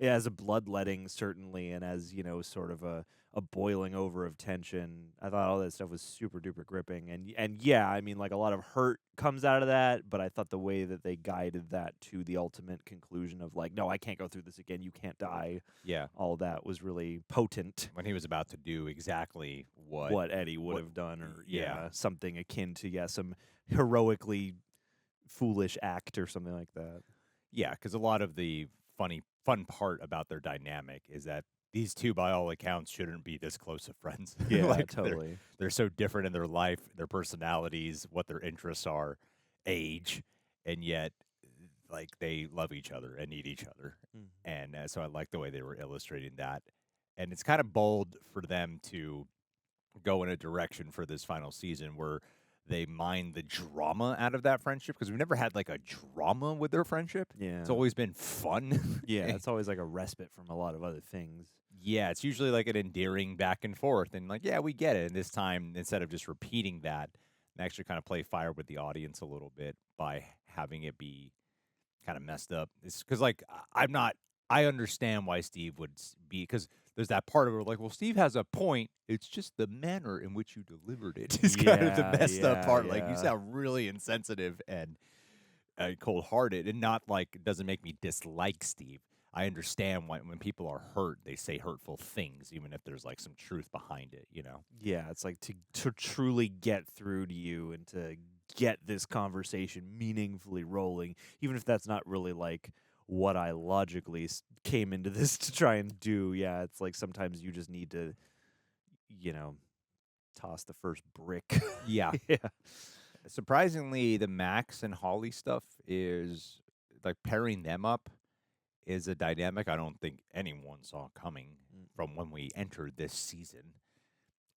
as a bloodletting certainly, and as sort of a boiling over of tension. I thought all that stuff was super duper gripping, and yeah, I mean, like, a lot of hurt comes out of that, but I thought the way that they guided that to the ultimate conclusion of like, no, I can't go through this again, you can't die. Yeah, all that was really potent when he was about to do exactly what Eddie would have done, or something akin to some heroically foolish act or something like that. Yeah, because a lot of the fun part about their dynamic is that these two, by all accounts, shouldn't be this close of friends. Yeah, like, totally. They're so different in their life, their personalities, what their interests are, age, and yet, like, they love each other and need each other. And so I like the way they were illustrating that. And it's kind of bold for them to go in a direction for this final season where they mine the drama out of that friendship, because we've never had like a drama with their friendship. Yeah, it's always been fun. Yeah, it's always like a respite from a lot of other things. Yeah, it's usually like an endearing back and forth, and like, yeah, we get it. And this time, instead of just repeating that, they actually kind of play fire with the audience a little bit by having it be kind of messed up. It's because, like, I understand why Steve would be, because there's that part of it where, like, well, Steve has a point. It's just the manner in which you delivered it is kind of the messed up part. Like, you sound really insensitive and cold-hearted, and not like it doesn't make me dislike Steve. I understand why when people are hurt, they say hurtful things, even if there's like some truth behind it, Yeah, it's like to truly get through to you and to get this conversation meaningfully rolling, even if that's not really like what I logically came into this to try and do. Yeah, it's like sometimes you just need to, toss the first brick. Yeah. Yeah. Surprisingly, the Max and Holly stuff is like pairing them up is a dynamic I don't think anyone saw coming from when we entered this season.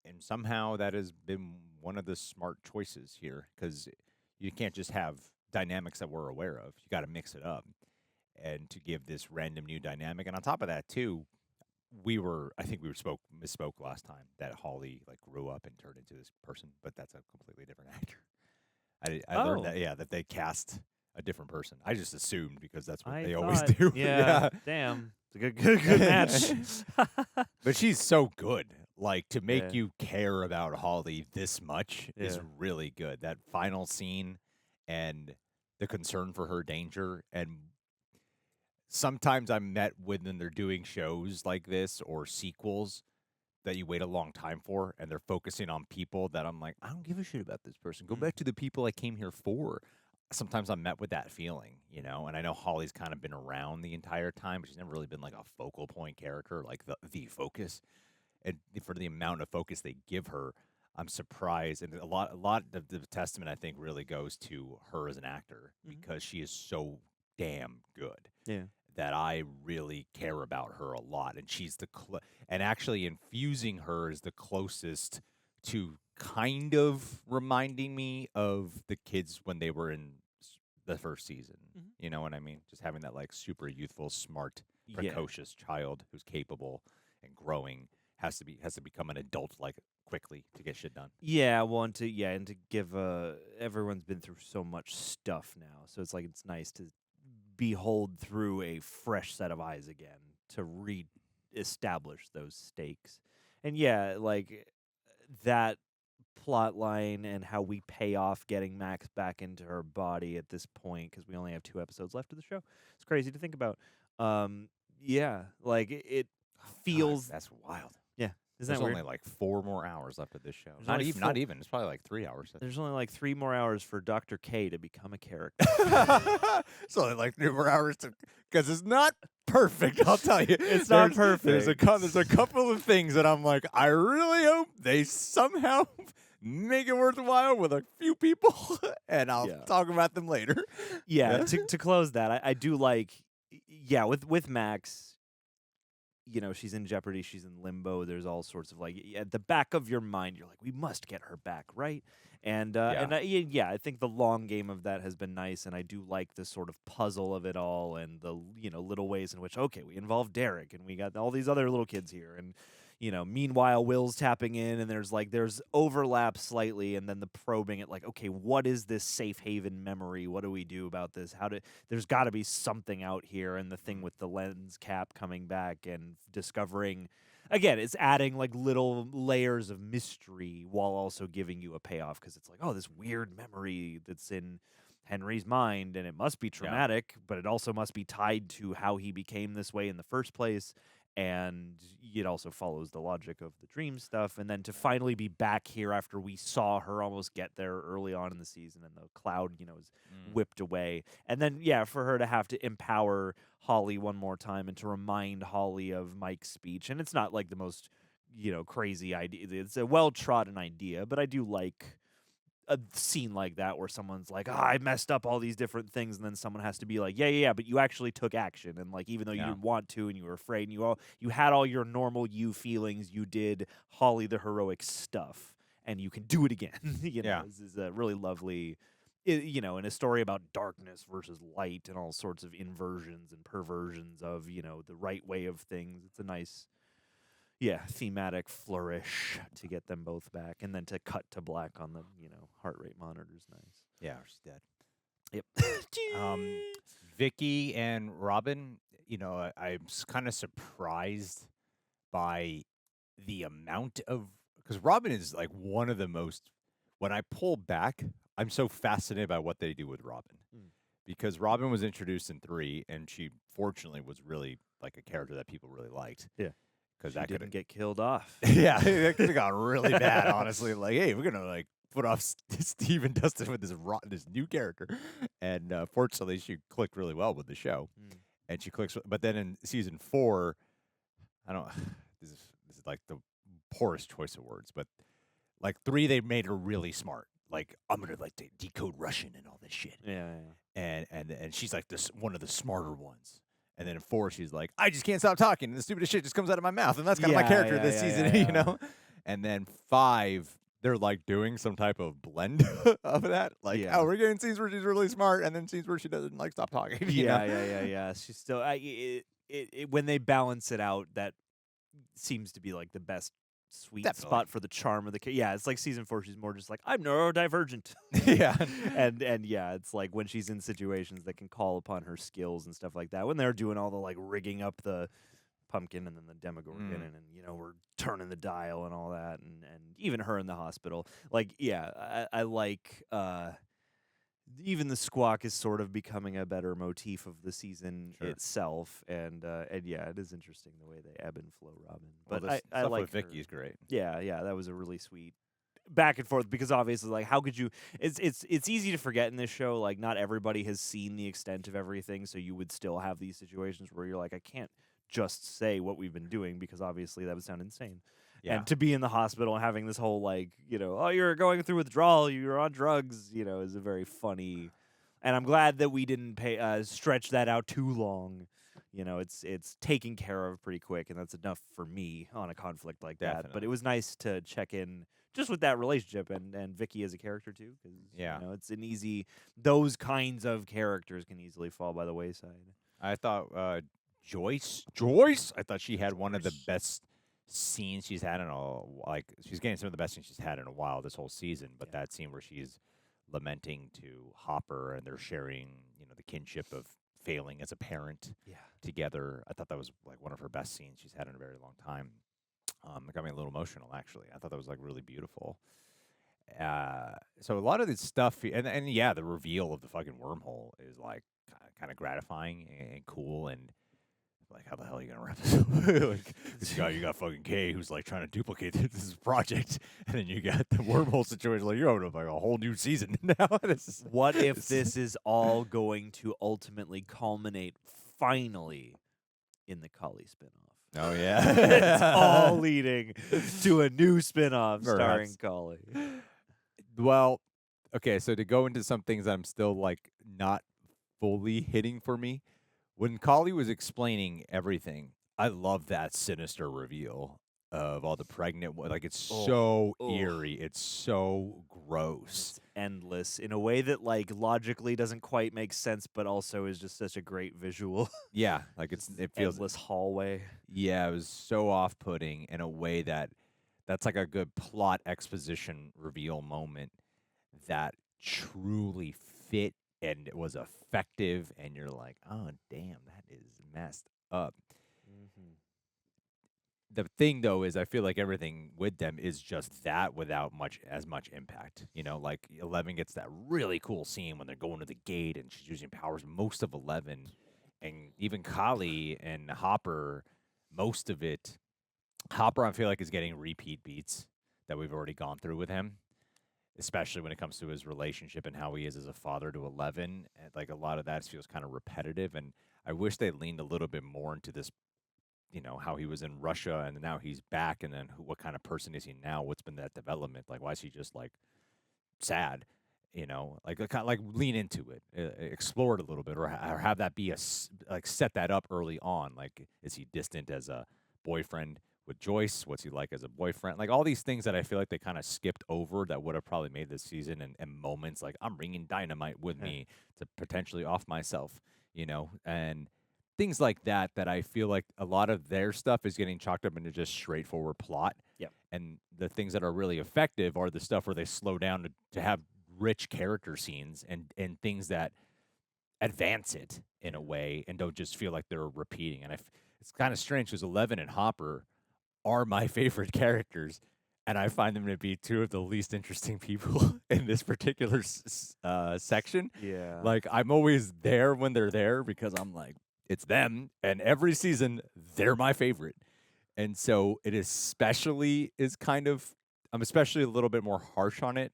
And somehow that has been one of the smart choices here, because you can't just have dynamics that we're aware of. You got to mix it up and to give this random new dynamic. And on top of that, too, I think we misspoke last time that Holly like grew up and turned into this person, but that's a completely different actor. I learned that, that they cast a different person. I just assumed because that's what they always do. Yeah, damn. It's a good match. But she's so good. Like, to make you care about Holly this much is really good. That final scene and the concern for her danger. And sometimes I'm met when they're doing shows like this or sequels that you wait a long time for, and they're focusing on people that I'm like, I don't give a shit about this person. Go back to the people I came here for. Sometimes I'm met with that feeling, and I know Holly's kind of been around the entire time, but she's never really been like a focal point character, like the focus. and for the amount of focus they give her, I'm surprised. And a lot of the testament, I think, really goes to her as an actor because she is so damn good. Yeah. That I really care about her a lot, and she's and actually infusing her is the closest to kind of reminding me of the kids when they were in the first season. You know what I mean? Just having that like super youthful, smart, precocious child who's capable and growing has to become an adult like quickly to get shit done. Yeah, and to give everyone's been through so much stuff now, so it's like it's nice to behold through a fresh set of eyes again to re-establish those stakes. And yeah, like that plot line and how we pay off getting Max back into her body at this point, because we only have 2 episodes left of the show. It's crazy to think about. Yeah, like it feels... God, that's wild. Yeah. Isn't There's that weird? only like 4 more hours left of this show. There's Not even. It's probably like 3 hours. There's only like 3 more hours for Dr. K to become a character. It's only like 3 more hours because it's not perfect. I'll tell you, It's not perfect. There's a couple of things that I'm like, I really hope they somehow make it worthwhile with a few people, and I'll talk about them later. Yeah. To close that, I do like, with Max. You know, she's in jeopardy. She's in limbo. There's all sorts of like at the back of your mind, you're like, we must get her back, right? And I think the long game of that has been nice, and I do like the sort of puzzle of it all, and the little ways in which we involve Derek, and we got all these other little kids here, and meanwhile Will's tapping in, and there's overlap slightly, and then the probing at like, okay, what is this safe haven memory? What do we do about this? There's got to be something out here, and the thing with the lens cap coming back and discovering, again, it's adding like little layers of mystery while also giving you a payoff, because it's like, oh, this weird memory that's in Henry's mind, and it must be traumatic, but it also must be tied to how he became this way in the first place. And it also follows the logic of the dream stuff. And then to finally be back here after we saw her almost get there early on in the season, and the cloud, is whipped away. And then, for her to have to empower Holly one more time and to remind Holly of Mike's speech. And it's not like the most, crazy idea. It's a well-trodden idea, but I do like a scene like that where someone's like, I messed up all these different things, and then someone has to be like, yeah, but you actually took action, and like even though you didn't want to and you were afraid and you had all your normal you feelings, you did Holly the heroic stuff, and you can do it again. This is a really lovely, in a story about darkness versus light and all sorts of inversions and perversions of the right way of things. It's a nice thematic flourish to get them both back, and then to cut to black on the, heart rate monitor's nice. Yeah, she's dead. Yep. Vickie and Robin, I'm kind of surprised by the amount of, because Robin is like one of the most, when I pull back, I'm so fascinated by what they do with Robin. Because Robin was introduced in 3, and she fortunately was really like a character that people really liked. Yeah. Because that didn't get killed off. Yeah, it could have gone really bad, honestly. Like, hey, we're gonna like put off Steve and Dustin with this new character, and fortunately, she clicked really well with the show, and she clicks. But then in season 4, I don't. This is like the poorest choice of words, but like 3, they made her really smart. Like, I'm gonna like decode Russian and all this shit. Yeah. And she's like one of the smarter ones. And then in 4, she's like, I just can't stop talking, and the stupidest shit just comes out of my mouth, and that's kind of my character this season, And then 5, they're like doing some type of blend of that, like, oh, we're getting scenes where she's really smart, and then scenes where she doesn't like stop talking. Yeah. She's still when they balance it out, that seems to be like the best sweet spot for the charm of the character. Yeah, it's like season 4, she's more just like, I'm neurodivergent. and it's like when she's in situations that can call upon her skills and stuff like that, when they're doing all the like rigging up the pumpkin and then the Demogorgon and we're turning the dial and all that, and even her in the hospital, like I like even the squawk is sort of becoming a better motif of the season itself, and it is interesting the way they ebb and flow, Robin. But I like Vickie's great. Yeah, that was a really sweet back and forth, because obviously, like, how could you? It's easy to forget in this show. Like, not everybody has seen the extent of everything, so you would still have these situations where you're like, I can't just say what we've been doing, because obviously that would sound insane. Yeah. And to be in the hospital and having this whole, like, oh, you're going through withdrawal, you're on drugs, is a very funny. And I'm glad that we didn't stretch that out too long. It's taken care of pretty quick, and that's enough for me on a conflict like that. But it was nice to check in just with that relationship and Vickie as a character too, because it's an easy. Those kinds of characters can easily fall by the wayside. I thought Joyce. I thought she had one of the best scenes she's had in she's getting some of the best scenes she's had in a while this whole season. But that scene where she's lamenting to Hopper and they're sharing, the kinship of failing as a parent together. I thought that was like one of her best scenes she's had in a very long time. It got me a little emotional, actually. I thought that was like really beautiful. So a lot of this stuff, and the reveal of the fucking wormhole is like kind of gratifying and cool, and like, how the hell are you gonna wrap this up? Like, this guy, you got fucking K, who's like trying to duplicate this project, and then you got the wormhole situation. Like, you're opening up like a whole new season now. What if this is all going to ultimately culminate finally in the Cully spinoff? Oh yeah, it's all leading to a new spinoff starring Cully. Well, okay, so to go into some things I'm still like not fully hitting for me. When Cully was explaining everything, I love that sinister reveal of all the pregnant. Like, it's so eerie. It's so gross. It's endless in a way that, like, logically doesn't quite make sense, but also is just such a great visual. Yeah, like it feels endless hallway. Yeah, it was so off-putting in a way that's like a good plot exposition reveal moment that truly fit. And it was effective, and you're like, oh, damn, that is messed up. Mm-hmm. The thing, though, is I feel like everything with them is just that without as much impact. Like 11 gets that really cool scene when they're going to the gate, and she's using powers most of 11. And even Cully and Hopper, most of it. Hopper, I feel like, is getting repeat beats that we've already gone through with him. Especially when it comes to his relationship and how he is as a father to 11. And like, a lot of that feels kind of repetitive. And I wish they leaned a little bit more into this, how he was in Russia and now he's back. And then what kind of person is he now? What's been that development? Like, why is he just like sad? Like kind of like lean into it, explore it a little bit, or have that be set that up early on. Like, is he distant as a boyfriend with Joyce? What's he like as a boyfriend? Like, all these things that I feel like they kind of skipped over that would have probably made this season, and moments like, I'm bringing dynamite with me to potentially off myself, and things like that I feel like a lot of their stuff is getting chalked up into just straightforward plot. Yep. And the things that are really effective are the stuff where they slow down to have rich character scenes and things that advance it in a way and don't just feel like they're repeating. And it's kind of strange because 11 and Hopper are my favorite characters, and I find them to be two of the least interesting people in this particular section. Yeah. Like, I'm always there when they're there because I'm like, it's them, and every season, they're my favorite. And so it especially is I'm especially a little bit more harsh on it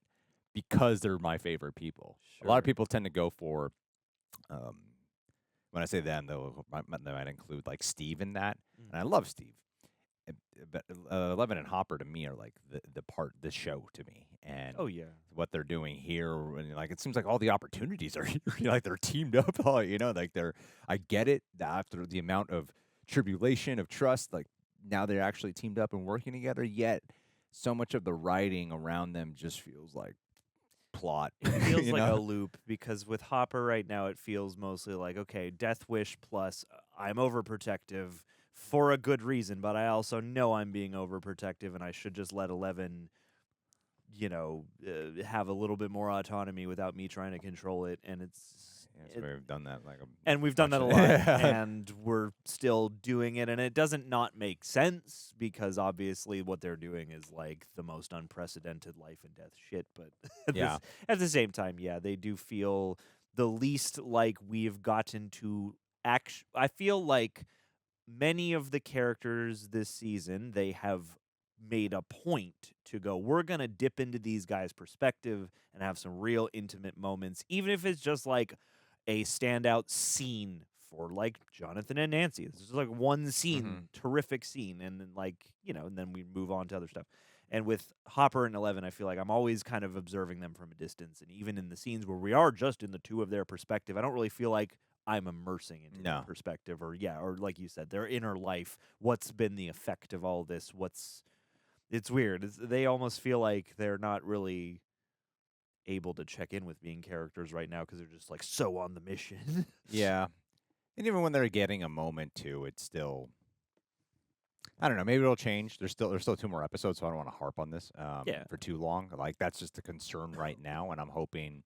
because they're my favorite people. Sure. A lot of people tend to go for, when I say them, though, they might include like Steve in that, and I love Steve. But 11 and Hopper to me are like the show to me, and what they're doing here, and like it seems like all the opportunities are here. Like, they're teamed up, like I get it after the amount of tribulation of trust, like now they're actually teamed up and working together. Yet so much of the writing around them just feels like plot. It feels like a loop, because with Hopper right now it feels mostly like, okay, Death Wish plus I'm overprotective for a good reason, but I also know I'm being overprotective, and I should just let 11, have a little bit more autonomy without me trying to control it. And we've done that we've done that a lot, and we're still doing it, and it doesn't not make sense because obviously what they're doing is like the most unprecedented life and death shit. But at the same time, they do feel the least like we've gotten to I feel like many of the characters this season, they have made a point to go, we're going to dip into these guys' perspective and have some real intimate moments, even if it's just like a standout scene for like Jonathan and Nancy. This is like one scene, terrific scene, and then like, you know, and then we move on to other stuff. And with Hopper and 11, I feel like I'm always kind of observing them from a distance, and even in the scenes where we are just in the two of their perspective, I don't really feel like I'm immersing into their perspective, or like you said, their inner life. What's been the effect of all this? It's weird. They almost feel like they're not really able to check in with being characters right now because they're just like so on the mission. Yeah. And even when they're getting a moment too, it's still, I don't know, maybe it'll change. There's still 2 more episodes, so I don't want to harp on this for too long. Like, that's just a concern right now, and I'm hoping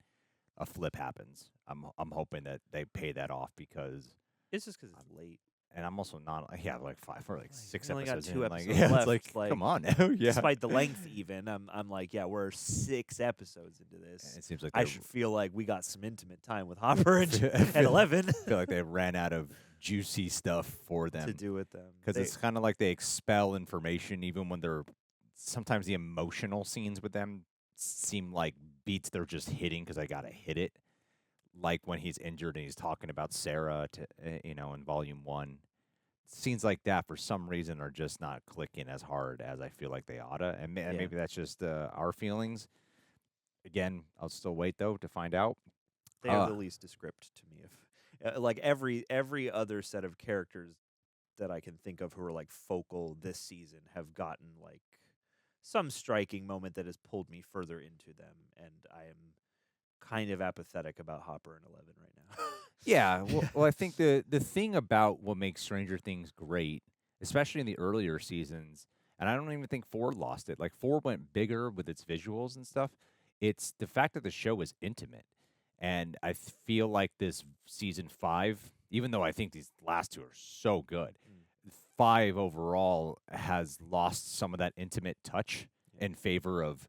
a flip happens. I'm hoping that they pay that off, because it's just because it's late. And I'm also not, like 5 or like 6 only episodes got 2 in. episodes Like, left. it's like, come on now. Despite the length, even I'm like, we're 6 episodes into this. It seems like I should feel like we got some intimate time with Hopper and 11. I feel like they ran out of juicy stuff for them to do with them, because it's kind of like they expel information, even when they're sometimes the emotional scenes with them seem like beats they're just hitting because I gotta hit it. Like when he's injured and he's talking about Sarah in Volume 1. Scenes like that, for some reason, are just not clicking as hard as I feel like they oughta, and maybe that's just our feelings. Again, I'll still wait though to find out. They are the least descript to me. If like every other set of characters that I can think of who are like focal this season have gotten like some striking moment that has pulled me further into them, and I am kind of apathetic about Hopper and 11 right now. Yeah, well, I think the thing about what makes Stranger Things great, especially in the earlier seasons, and I don't even think 4 lost it. Like 4 went bigger with its visuals and stuff. It's the fact that the show is intimate, and I feel like this season 5, even though I think these last 2 are so good, 5 overall has lost some of that intimate touch in favor of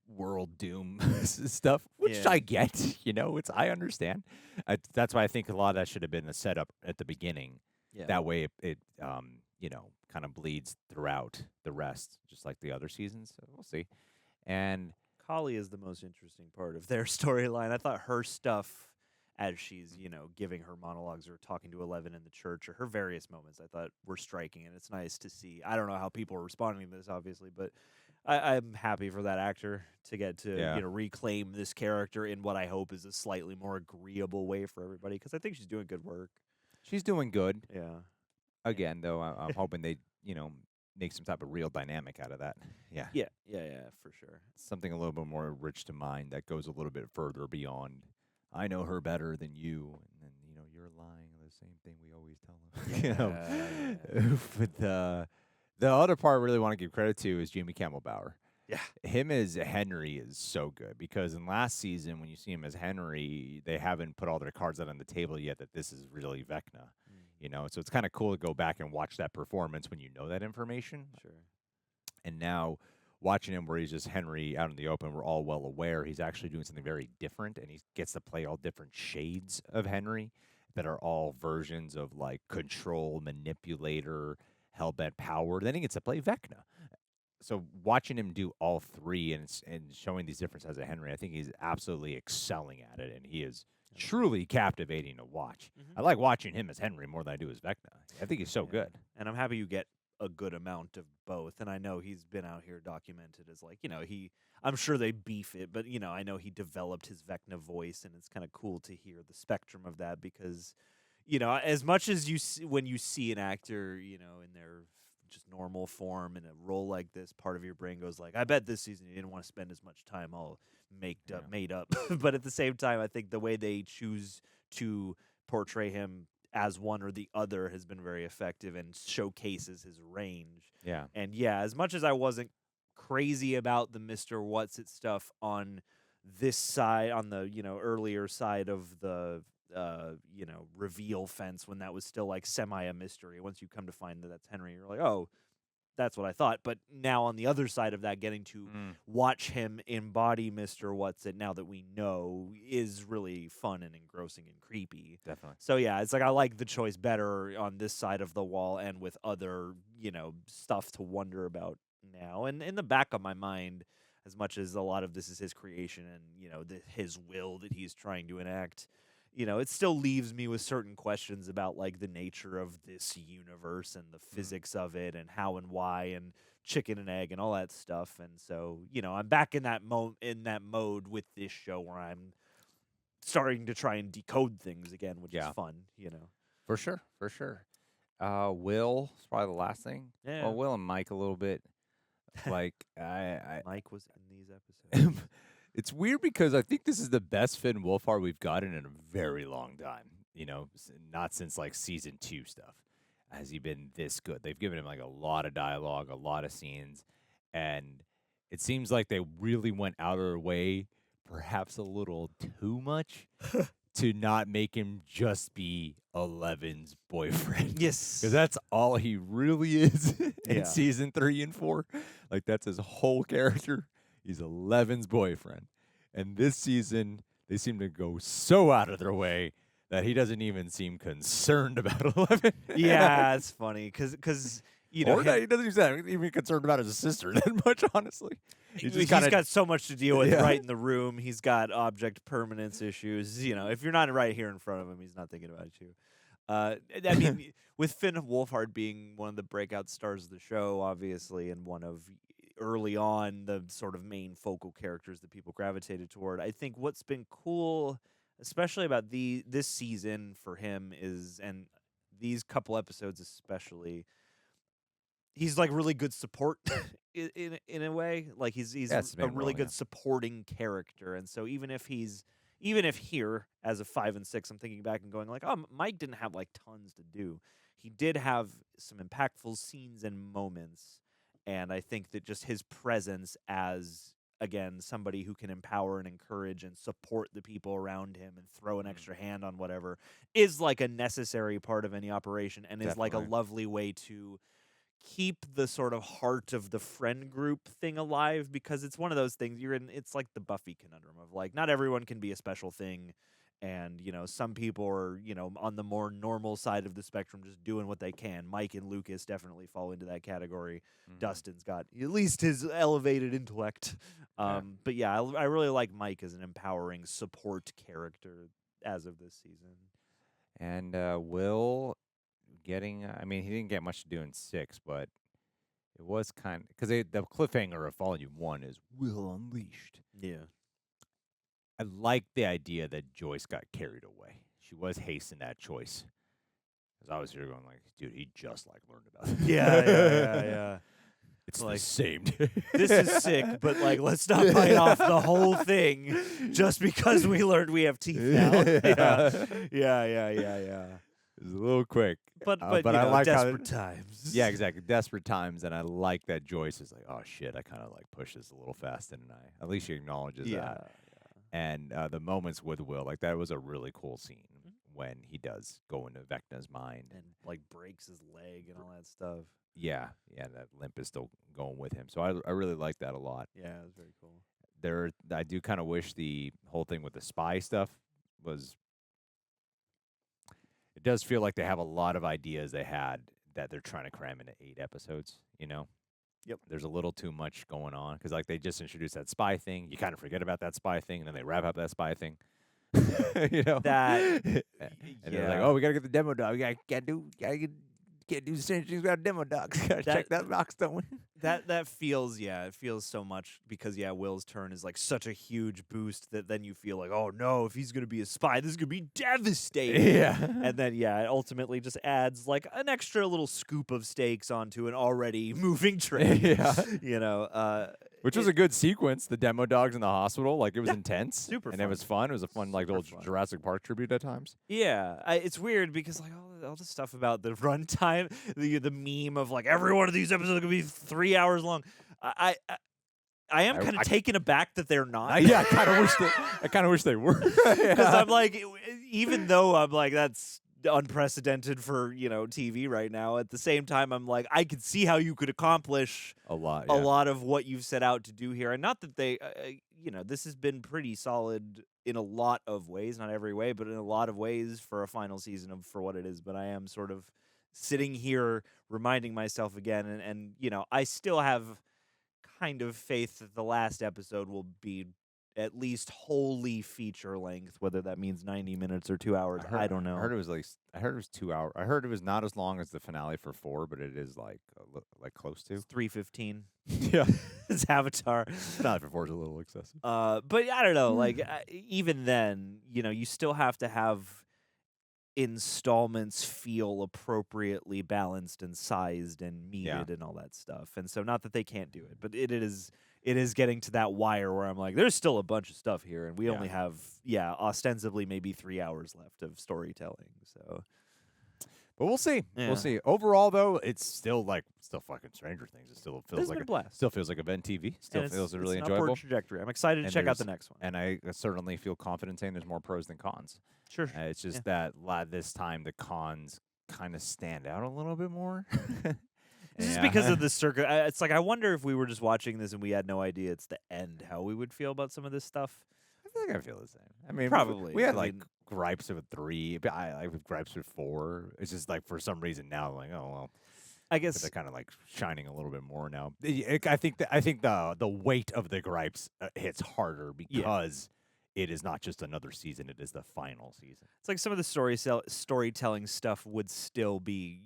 world doom stuff, which I get, I understand. That's why I think a lot of that should have been a setup at the beginning. Yeah. That way it kind of bleeds throughout the rest, just like the other seasons. So we'll see. And Kali is the most interesting part of their storyline. I thought her stuff, as she's, giving her monologues or talking to 11 in the church, or her various moments, I thought were striking, and it's nice to see. I don't know how people are responding to this, obviously, but I'm happy for that actor to get to reclaim this character in what I hope is a slightly more agreeable way for everybody, because I think she's doing good work. She's doing good. Yeah. Again, though, I'm hoping they, make some type of real dynamic out of that. Yeah. Yeah, for sure. Something a little bit more rich to mind that goes a little bit further beyond, I know her better than you, and then, you're lying, the same thing we always tell them. But the other part I really want to give credit to is Jamie Campbell-Bower. Yeah. Him as Henry is so good, because in last season, when you see him as Henry, they haven't put all their cards out on the table yet that this is really Vecna. So it's kind of cool to go back and watch that performance when you know that information. Sure. And now watching him where he's just Henry out in the open, we're all well aware he's actually doing something very different, and he gets to play all different shades of Henry that are all versions of like control, manipulator, hellbent power. Then he gets to play Vecna. So watching him do all 3 and showing these differences as a Henry, I think he's absolutely excelling at it, and he is truly captivating to watch. I like watching him as Henry more than I do as Vecna. I think he's so good. And I'm happy you get a good amount of both. And I know he's been out here documented as like, I'm sure they beef it, but, I know he developed his Vecna voice, and it's kind of cool to hear the spectrum of that, because, as much as you see, when you see an actor, in their just normal form in a role like this, part of your brain goes like, I bet this season he didn't want to spend as much time all made up. But at the same time, I think the way they choose to portray him as one or the other has been very effective and showcases his range. Yeah. And as much as I wasn't crazy about the Mr. What's-It stuff on this side, on the, earlier side of the reveal fence, when that was still like semi a mystery, once you come to find that that's Henry, you're like, oh, that's what I thought. But now on the other side of that, getting to watch him embody Mr. What's-It, now that we know, is really fun and engrossing and creepy. Definitely. So it's like I like the choice better on this side of the wall, and with other, stuff to wonder about now. And in the back of my mind, as much as a lot of this is his creation and, his will that he's trying to enact, you know, it still leaves me with certain questions about like the nature of this universe and the physics of it and how and why and chicken and egg and all that stuff. And so, you know, I'm back in that mode with this show where I'm starting to try and decode things again, which is fun, you know. For sure, for sure. Will is probably the last thing. Yeah. Well, Will and Mike a little bit. Like Mike was in these episodes. It's weird because I think this is the best Finn Wolfhard we've gotten in a very long time. You know, not since like season 2 stuff. Has he been this good? They've given him like a lot of dialogue, a lot of scenes, and it seems like they really went out of their way, perhaps a little too much, to not make him just be Eleven's boyfriend. Yes. Because that's all he really is in Yeah. season 3 and 4. Like, that's his whole character. He's Eleven's boyfriend. And this season, they seem to go so out of their way that he doesn't even seem concerned about 11. Yeah, it's funny because you know, Or he doesn't even concerned about his sister that much, honestly. he's got so much to deal with right in the room. He's got object permanence issues. You know, if you're not right here in front of him, he's not thinking about you. I mean, with Finn Wolfhard being one of the breakout stars of the show, obviously, and one of early on the sort of main focal characters that people gravitated toward, I think what's been cool, especially about this season for him, is, and these couple episodes especially, he's like really good support in a way. Like he's a really good supporting character, and so even if here as a 5 and 6, I'm thinking back and going like, oh, Mike didn't have like tons to do. He did have some impactful scenes and moments, and I think that just his presence as, again, somebody who can empower and encourage and support the people around him and throw an extra hand on whatever is like a necessary part of any operation, and is like a lovely way to keep the sort of heart of the friend group thing alive, because it's one of those things it's like the Buffy conundrum of like, not everyone can be a special thing. And, you know, some people are, you know, on the more normal side of the spectrum just doing what they can. Mike and Lucas definitely fall into that category. Dustin's got at least his elevated intellect. But yeah, I really like Mike as an empowering support character as of this season. And Will getting, I mean, he didn't get much to do in 6, but it was kind of, because the cliffhanger of Volume 1 is Will Unleashed. Yeah. I like the idea that Joyce got carried away. She was hasting that choice. Because I was here going like, dude, he just like learned about it. Yeah. It's like, the same day. This is sick, but like, let's not bite off the whole thing just because we learned we have teeth now. Yeah. It's a little quick. But I know, like desperate times. Yeah, exactly. Desperate times. And I like that Joyce is like, oh shit, I kind of like pushed this a little fast, didn't I? At least she acknowledges that. And the moments with Will, like that was a really cool scene when he does go into Vecna's mind and like breaks his leg and all that stuff. Yeah, that limp is still going with him. So I really like that a lot. Yeah, it was very cool. I do kind of wish the whole thing with the spy stuff was. It does feel like they have a lot of ideas they had that they're trying to cram into 8 episodes. You know. Yep. There's a little too much going on because like they just introduced that spy thing. You kind of forget about that spy thing, and then they wrap up that spy thing. You know that. And they're like, oh, we gotta get the demo dog. Can't do strange things without demo dogs. Gotta check that box, don't we? That feels, it feels so much because Will's turn is like such a huge boost that then you feel like, oh no, if he's gonna be a spy, this is gonna be devastating. Yeah. And then it ultimately just adds like an extra little scoop of stakes onto an already moving train. Yeah. You know, which was a good sequence. The demo dogs in the hospital, like it was intense, super and fun. it was fun. It was a fun like little Jurassic Park tribute at times. Yeah, it's weird because like all the stuff about the runtime, the meme of like every one of these episodes is gonna be 3 hours long. I am kind of taken aback that they're not. I kind of wish they were. Because I'm like, even though I'm like that's unprecedented for TV right now, at the same time I'm like, I could see how you could accomplish a lot of what you've set out to do here, and not that they this has been pretty solid in a lot of ways, not every way, but in a lot of ways for a final season for what it is. But I am sort of sitting here reminding myself again, and I still have kind of faith that the last episode will be at least wholly feature length, whether that means 90 minutes or 2 hours. I don't know. I heard it was 2 hours. I heard it was not as long as the finale for 4, but it is like close to. It's 3:15. Yeah. It's Avatar. Finale for 4 is a little excessive. But I don't know. Like even then, you still have to have installments feel appropriately balanced and sized and meted and all that stuff. And so not that they can't do it, but it is getting to that wire where I'm like, there's still a bunch of stuff here, and we only have ostensibly maybe 3 hours left of storytelling. So, but we'll see. Yeah. We'll see. Overall, though, it's still fucking Stranger Things. It still feels It's like been a blast. Still feels like Event TV. Still feels really it's an enjoyable upward trajectory. I'm excited to check out the next one. And I certainly feel confident saying there's more pros than cons. Sure. It's just that this time the cons kind of stand out a little bit more. It's just because of the circuit. It's like I wonder if we were just watching this and we had no idea it's the end, how we would feel about some of this stuff. I feel like I feel the same. I mean, probably. We had gripes with 3, but I have gripes with 4. It's just like for some reason now, I'm like, oh well. I guess they're kind of like shining a little bit more now. I think the weight of the gripes hits harder because it is not just another season; it is the final season. It's like some of the storytelling stuff would still be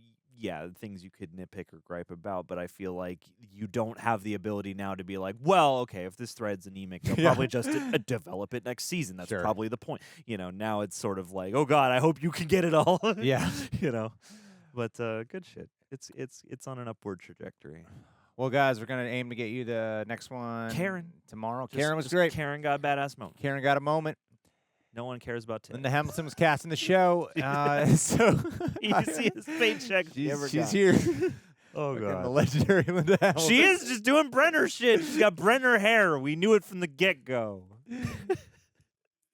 things you could nitpick or gripe about, but I feel like you don't have the ability now to be like, well, okay, if this thread's anemic, they'll probably just develop it next season. That's probably the point. Now it's sort of like, oh God, I hope you can get it all. Yeah. But good shit. It's on an upward trajectory. Well, guys, we're gonna aim to get you the next one, Karen, tomorrow. Just- Karen was just great. Karen got a badass moment. Karen got a moment. No one cares about Tim. Linda Hamilton was casting the show, so you see his paycheck. She's here. Oh God, the legendary Linda Hamilton. She is just doing Brenner shit. She's got Brenner hair. We knew it from the get-go.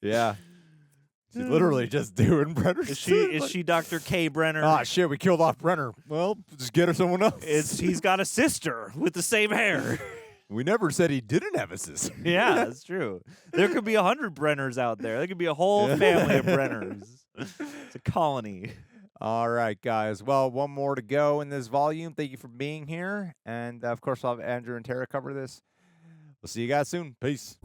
Yeah. She's literally just doing Brenner Is shit. she Dr. K. Brenner? Ah, shit, we killed off Brenner. Well, just get her someone else. He's got a sister with the same hair. We never said he didn't have a sister. Yeah, that's true. There could be 100 Brenners out there. There could be a whole family of Brenners. It's a colony. All right, guys. Well, one more to go in this volume. Thank you for being here. And, of course, I'll have Andrew and Tara cover this. We'll see you guys soon. Peace.